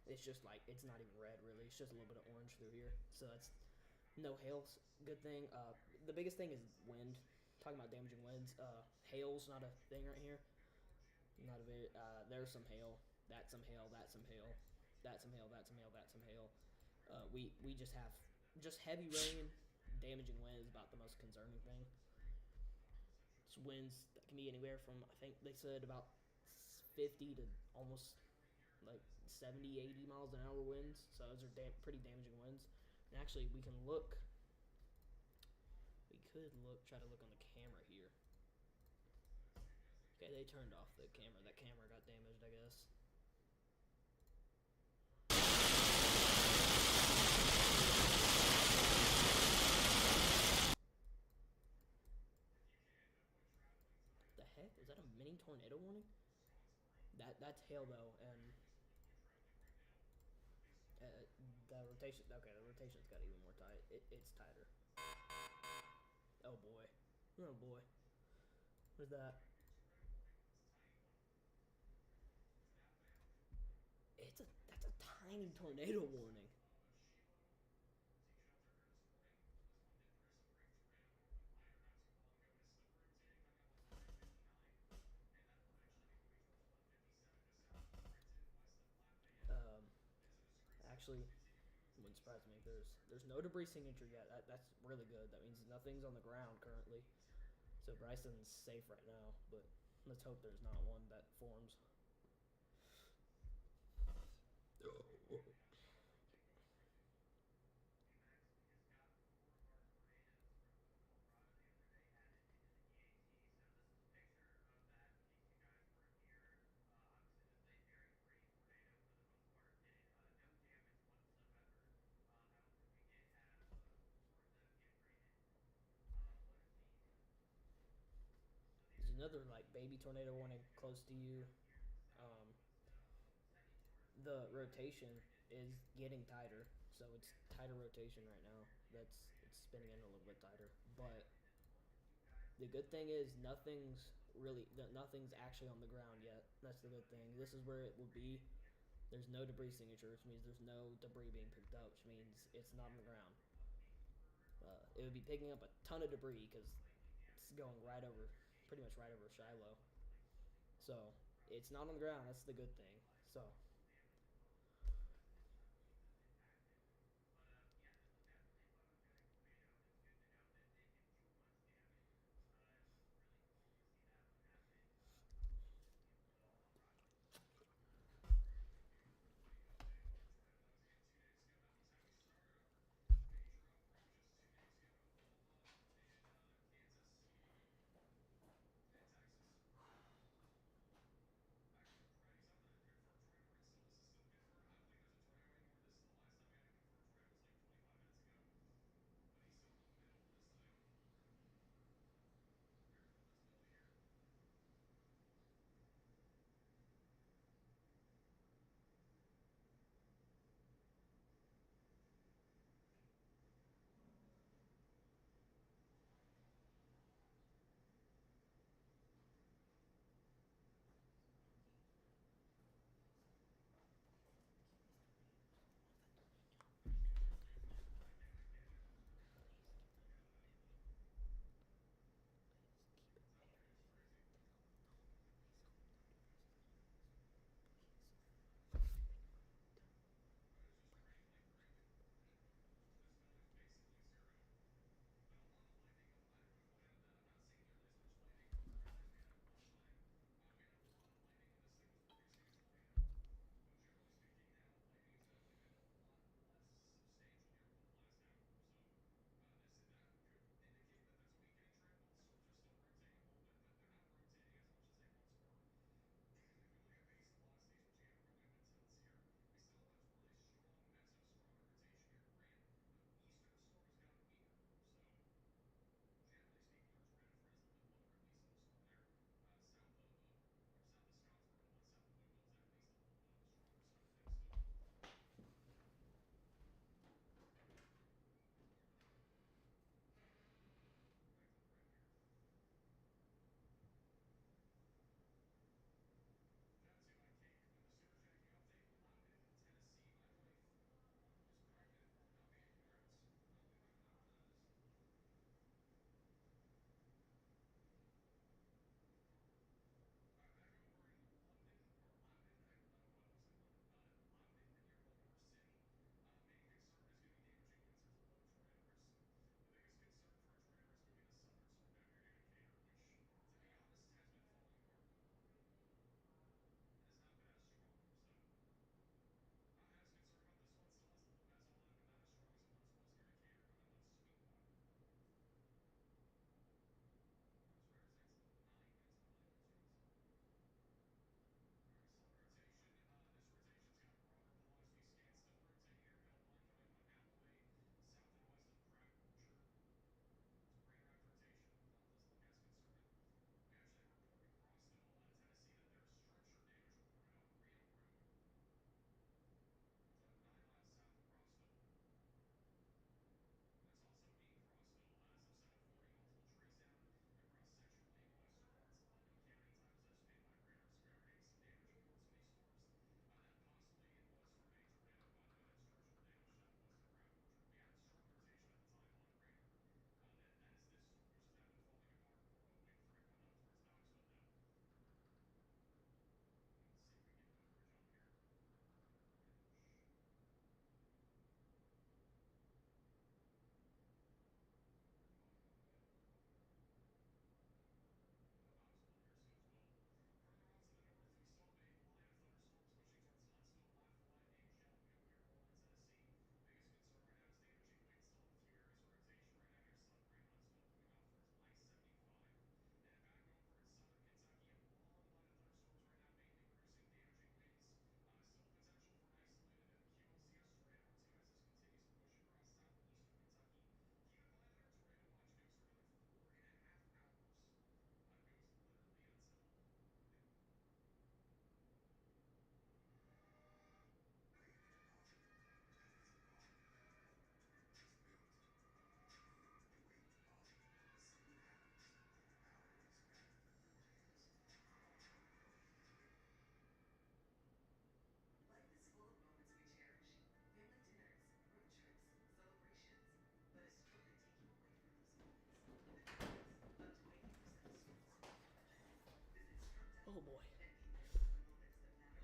It's just like it's not even red really. It's just a little bit of orange through here. So that's no hail. Good thing. The biggest thing is wind. Talking about damaging winds. Hail's not a thing right here. Not a very. There's some hail. That's some hail. That's some hail. That's some hail. That's some hail. That's some hail. We just have just heavy rain. Damaging wind is about the most concerning thing. It's winds that can be anywhere from, I think they said, about 50 to almost like 70, 80 miles an hour winds. So those are pretty damaging winds. And actually, we can look. We could try to look on the camera here. Okay, they turned off the camera. That camera got damaged, I guess. The heck? Was that a mini main tornado warning. That's hail though, and the rotation. Okay, the rotation's got even more tight. It's tighter. Oh boy. Oh boy. What's that? That's a tiny tornado warning. Um, Actually, wouldn't surprise me if there's no debris signature yet. That's really good. That means nothing's on the ground currently. So Bryson's safe right now, but let's hope there's not one that forms. There's another like baby tornado warning close to you. Um, the rotation is getting tighter, so it's tighter rotation right now. It's spinning in a little bit tighter, but the good thing is nothing's actually on the ground yet. That's the good thing. This is where it will be. There's no debris signature, which means there's no debris being picked up, which means it's not on the ground. It would be picking up a ton of debris because it's going right over, pretty much right over Shiloh. So it's not on the ground. That's the good thing. So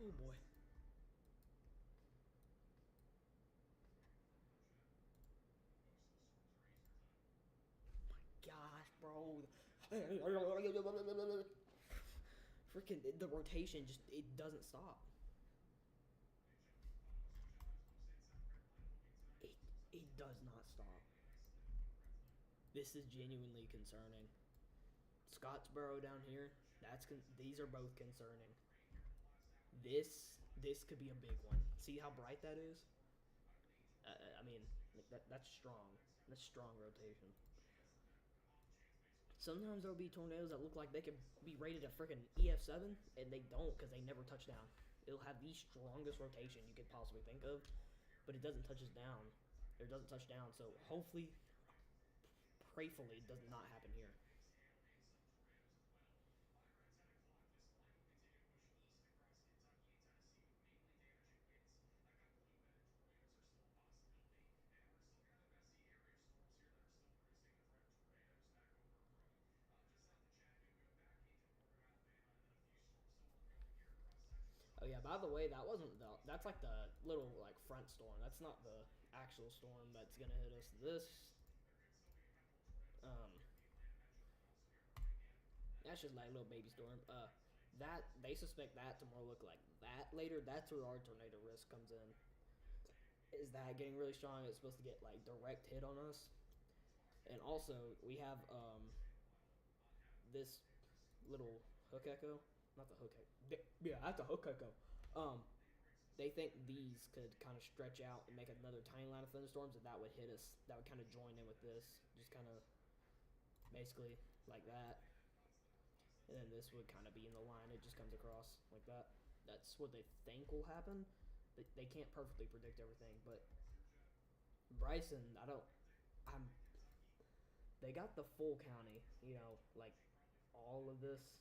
Oh boy. Gosh, bro. Freaking the rotation just it doesn't stop. It it does not stop. This is genuinely concerning. Scottsboro down here, these are both concerning. This could be a big one. See how bright that is? I mean, that's strong. That's strong rotation. Sometimes there'll be tornadoes that look like they could be rated a freaking EF7, and they don't because they never touch down. It'll have the strongest rotation you could possibly think of, but it doesn't touch us down. It doesn't touch down, so hopefully, prayfully, it does not happen here. Oh yeah. By the way, that wasn't the. That's like the little like front storm. That's not the actual storm that's gonna hit us. Um, that's just like a little baby storm. That they suspect that to more look like that later. That's where our tornado risk comes in. Is that getting really strong? It's supposed to get like direct hit on us, and also we have this little hook echo. Not the hook echo. Yeah, that's a hook echo. They think these could kind of stretch out and make another tiny line of thunderstorms, and that would hit us. That would kind of join in with this, just kind of basically like that. And then this would kind of be in the line. It just comes across like that. That's what they think will happen. They can't perfectly predict everything, but Bryson, I don't. I'm. They got the full county, like all of this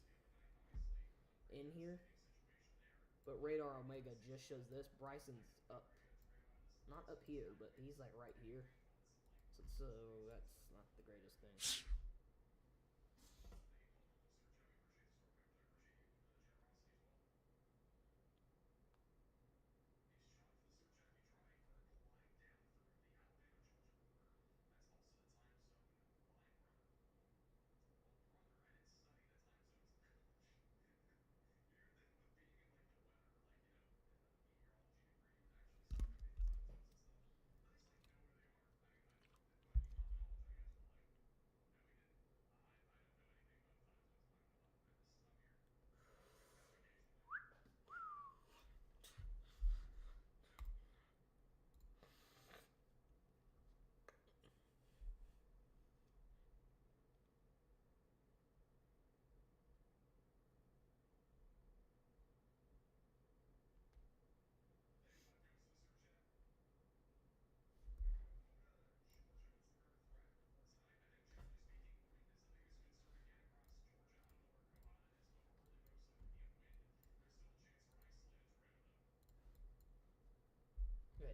in here. But Radar Omega just shows this. Bryson's up, not up here, but he's like right here. So that's not the greatest thing.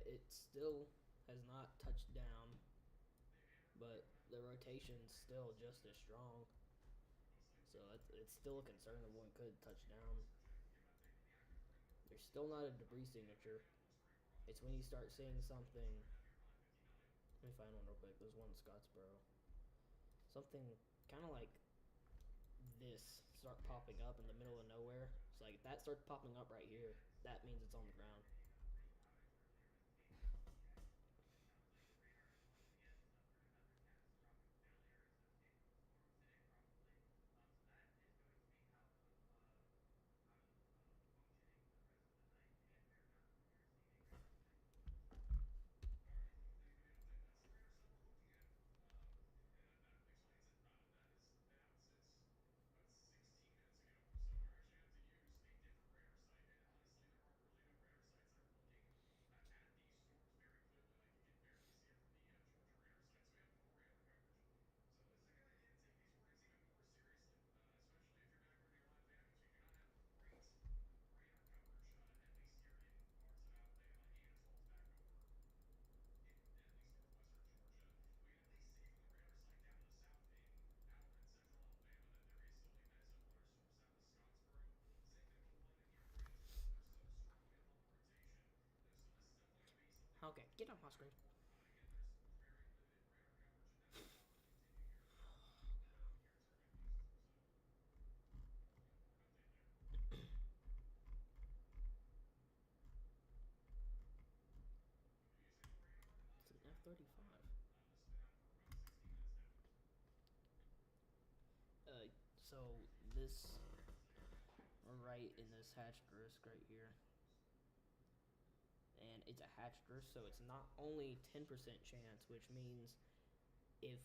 It still has not touched down, but the rotation's still just as strong. So it's still a concern of one could touch down. There's still not a debris signature. It's when you start seeing something. Let me find one real quick. There's one in Scottsboro. Something kind of like this start popping up in the middle of nowhere. So like if that starts popping up right here, that means it's on the ground. Okay, get off my screen. It's an F-35. So this right in this hatch risk right here, and it's a hatch risk, so it's not only 10% chance, which means if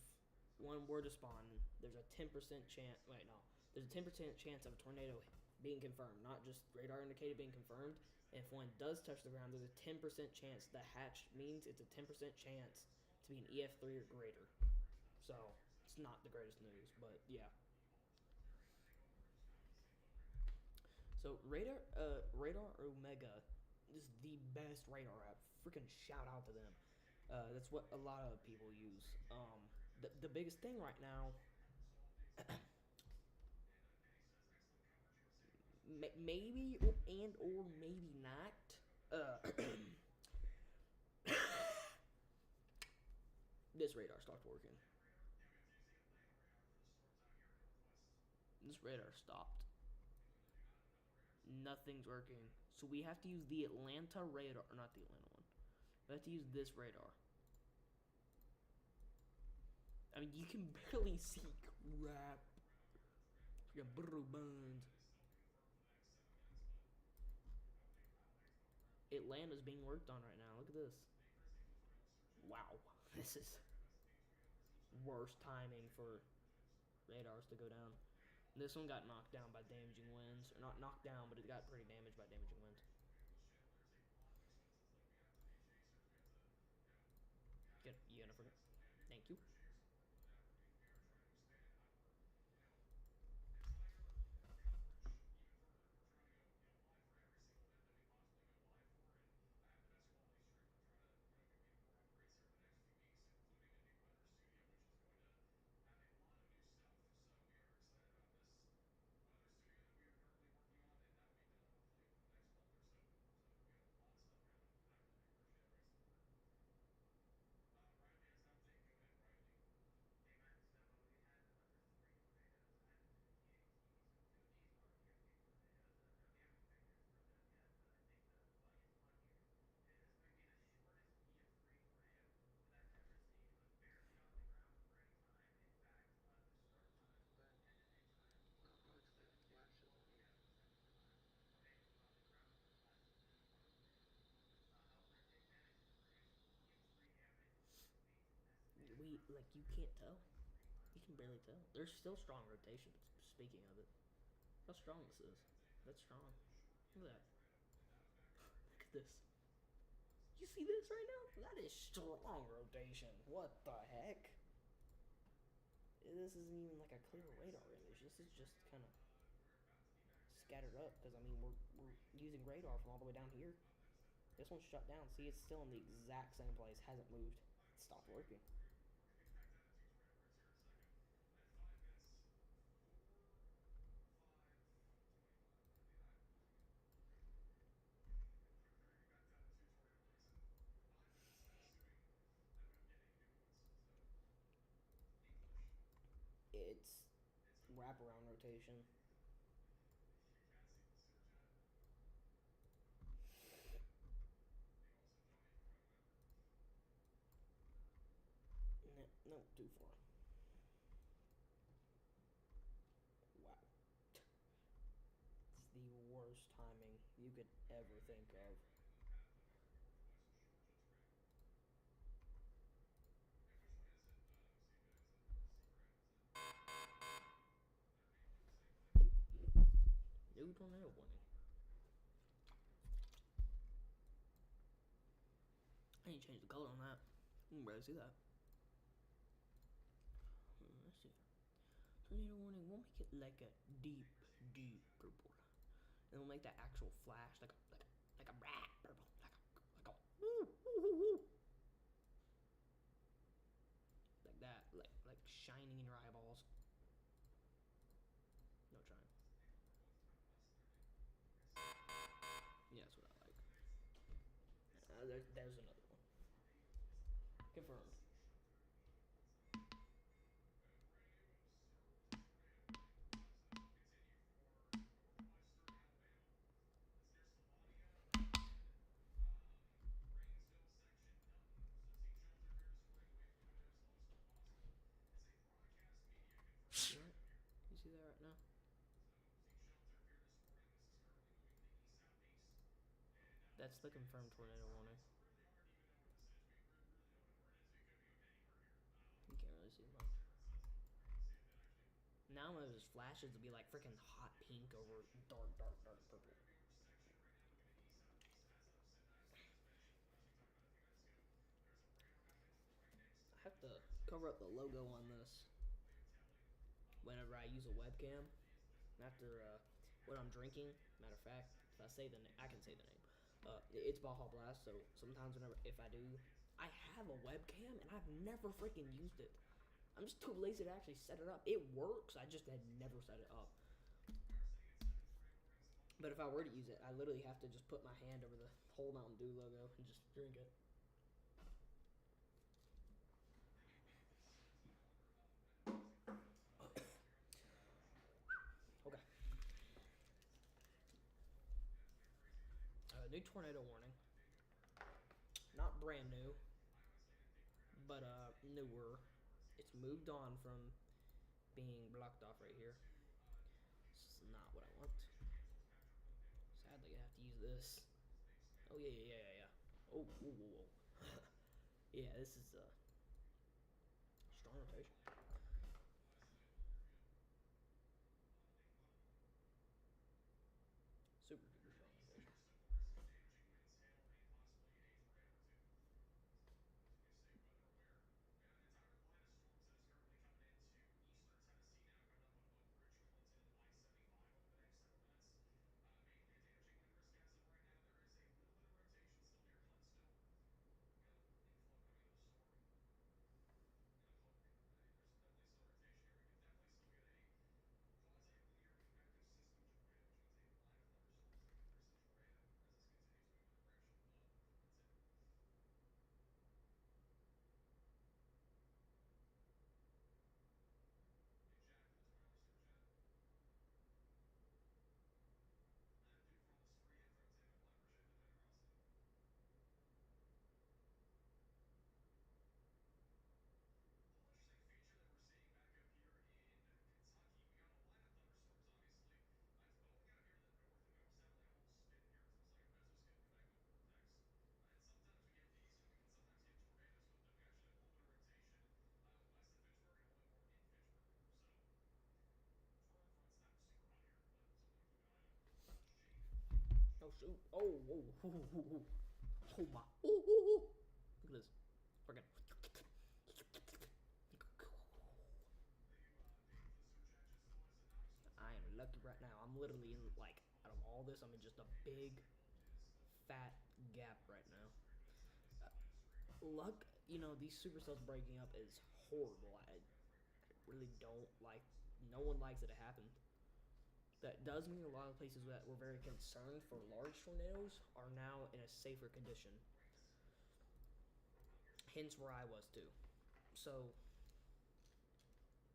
one were to spawn, there's a 10% chance. Wait, no, there's a 10% chance of a tornado being confirmed, not just radar indicated being confirmed. If one does touch the ground, there's a 10% chance the hatch means it's a 10% chance to be an EF3 or greater. So it's not the greatest news, but yeah. So radar Omega is the best radar app. Freaking shout out to them. That's what a lot of people use. The biggest thing right now, maybe and or maybe not. This radar stopped working. This radar stopped. Nothing's working. So we have to use the Atlanta radar, or not the Atlanta one. We have to use this radar. I mean, you can barely see crap. Freaking burro buns. Atlanta's being worked on right now. Look at this. Wow. This is worst timing for radars to go down. This one got knocked down by damaging winds. Or not knocked down, but it got pretty damaged by damaging winds. Good. You gonna forget? Thank you. You can't tell. You can barely tell. There's still strong rotation. Speaking of it, how strong this is. That's strong. Look at that. Look at this. You see this right now? That is strong rotation. What the heck? This isn't even like a clear radar image. This is just kind of scattered up because I mean we're using radar from all the way down here. This one's shut down. See, it's still in the exact same place. Hasn't moved. It stopped working. It's wraparound rotation. No, too far. Wow. It's the worst timing you could ever think of. New tornado warning. I need to change the color on that. You can barely see that. Let's see. Tornado warning. We'll make it like a deep, deep purple, and we'll make that actual flash like a rat purple, like a woo, woo, woo, woo. Like that, like shining in your eyeballs. No trying. Yeah, that's what I like. There's another one. Confirmed. See that? You see that right now? That's the confirmed tornado warning. You can't really see much. Now when it just flashes, it'll be like freaking hot pink over dark, dark, dark purple. I have to cover up the logo on this whenever I use a webcam. After what I'm drinking, matter of fact, if I say the name, I can say the name. It's Baja Blast. So sometimes whenever if I do, I have a webcam and I've never freaking used it. I'm just too lazy to actually set it up. It works. I just had never set it up. But if I were to use it, I literally have to just put my hand over the whole Mountain Dew logo and just drink it. Okay. New tornado warning. Not brand new, but newer. It's moved on from being blocked off right here. This is not what I want. Sadly, I have to use this. Oh yeah. Oh, whoa. Yeah, this is strong rotation. Super duper strong rotation. Oh shoot! Oh whoa! Oh my! Ooh. Look at this! Freaking. I am lucky right now. I'm literally in like out of all this, I'm in just a big, fat gap right now. Luck, these supercells breaking up is horrible. I really don't like. No one likes it to happen. That does mean a lot of places that were very concerned for large tornadoes are now in a safer condition. Hence where I was too. So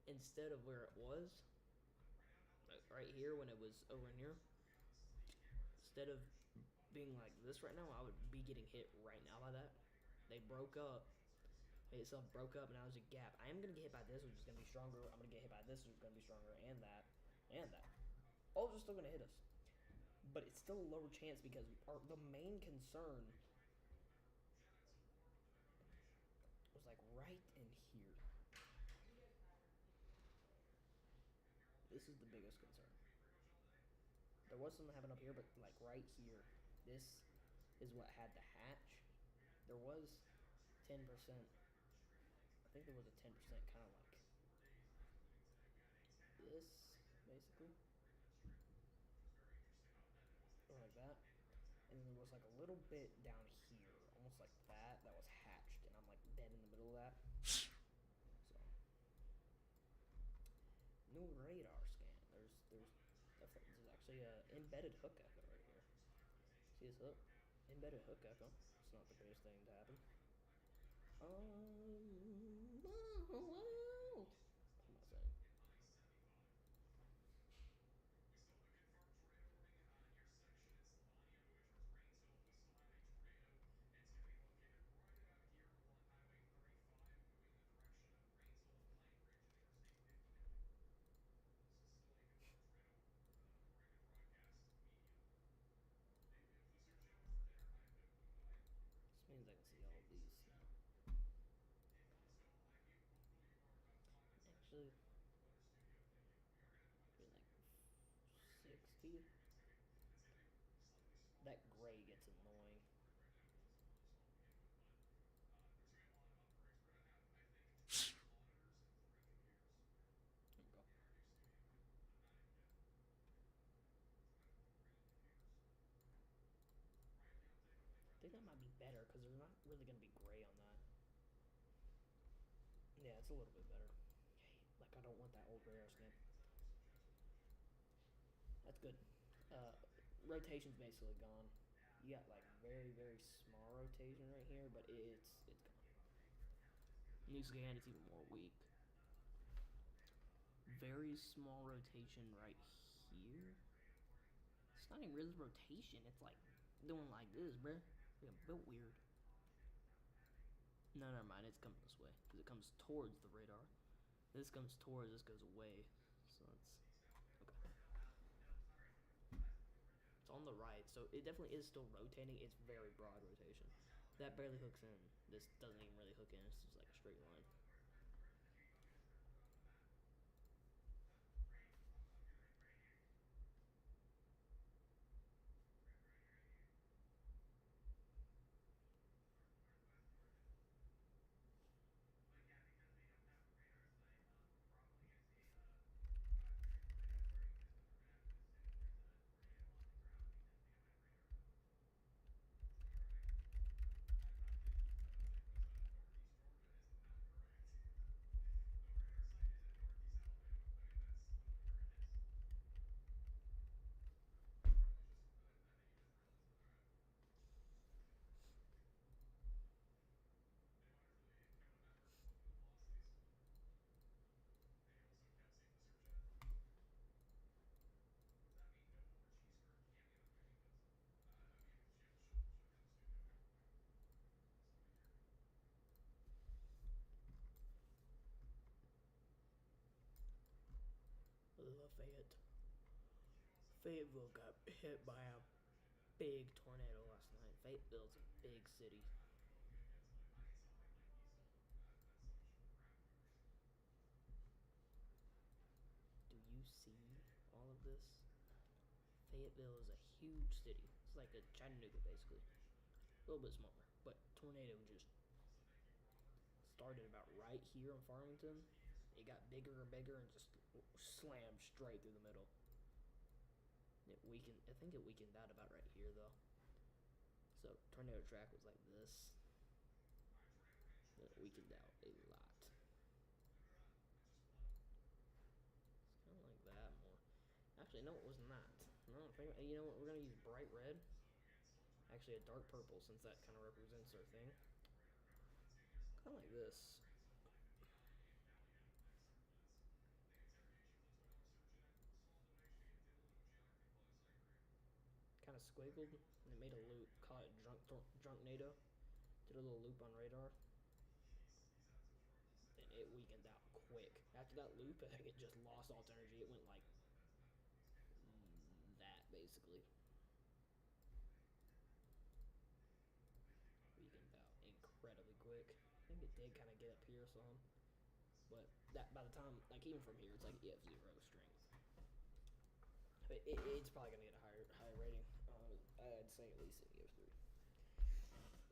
instead of where it was, like right here when it was over in here, instead of being like this right now, I would be getting hit right now by that. They broke up. It itself broke up, and now there's a gap. I am gonna get hit by this, which is gonna be stronger. I'm gonna get hit by this, which is gonna be stronger, and that, and that. All are still gonna hit us, but it's still a lower chance because the main concern was like right in here. This is the biggest concern. There was something happening up here, but like right here, this is what had to hatch. There was 10%. I think there was a 10% kind of like this, basically. Or like that. And then there was like a little bit down here, almost like that was hatched, and I'm like dead in the middle of that. So, new radar scan. There's actually a embedded hook echo right here. See this hook? Embedded hook echo. It's not the greatest thing to happen. What am I saying? This means I can see all of these now. Actually, maybe like 60. That gray gets annoying. There we go. I think that might be better because there's not really going to be gray on that. Yeah, it's a little bit better. Like, I don't want that old radar scan. That's good. Rotation's basically gone. You got like very, very small rotation right here, but it's gone. New scan, it's even more weak. Very small rotation right here. It's not even really rotation. It's like doing like this, bruh. It's a bit weird. No, never mind. It's coming this way because it comes towards the radar. This comes towards. This goes away. So it's okay. It's on the right, so it definitely is still rotating. It's very broad rotation. That barely hooks in. This doesn't even really hook in. It's just like a straight line. Lafayette. Fayetteville got hit by a big tornado last night. Fayetteville's a big city. Do you see all of this? Fayetteville is a huge city. It's like a Chattanooga, basically. A little bit smaller. But tornado just started about right here in Farmington. It got bigger and bigger and just slammed straight through the middle. It weakened. I think it weakened out about right here, though. So tornado track was like this. It weakened out a lot. It's kind of like that more. Actually, no, it was not. No, you know what? We're gonna use bright red. Actually, a dark purple, since that kind of represents our thing. Kind of like this. Kind of squiggled, and it made a loop. Call it drunk NATO. Did a little loop on radar. And it weakened out quick. After that loop, I think it just lost all its energy. It went like that, basically. Weakened out incredibly quick. I think it did kind of get up here some. But that by the time, like even from here, it's like EF0 strength. It's probably going to get a higher rating. I'd say at least an EF3.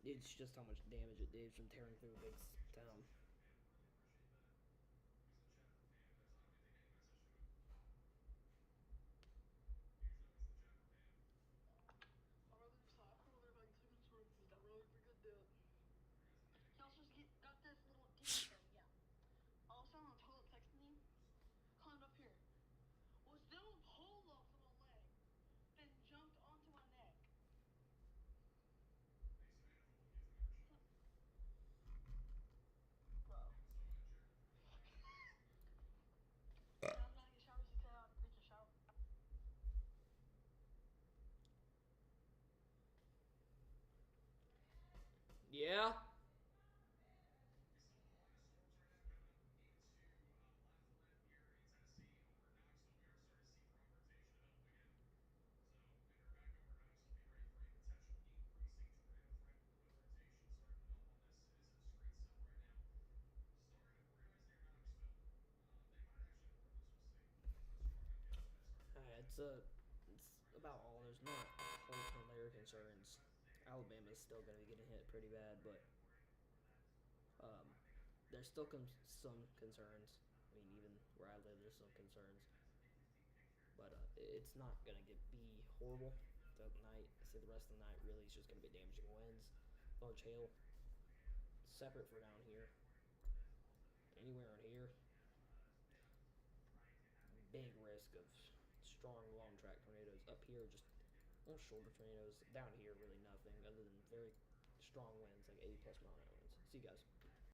It's just how much damage it did from tearing through a big town.
Got this little demon thing, yeah. All of a sudden, on the toilet texting me, climbed up here. Was doing pull-ups on my leg, then jumped onto my neck.
Yeah. It's about all. There's not a whole ton of their concerns. Alabama's still going to be getting hit pretty bad, but um, there's still some concerns. I mean, even where I live, there's some concerns, but it's not going to be horrible throughout the night. I say the rest of the night really is just going to be damaging winds, large hail. Separate for down here. Anywhere in here, big risk of strong long track tornadoes. Up here, just little shoulder tornadoes. Down here, really nothing other than very strong winds, like 80 plus mile an hour winds. See you guys.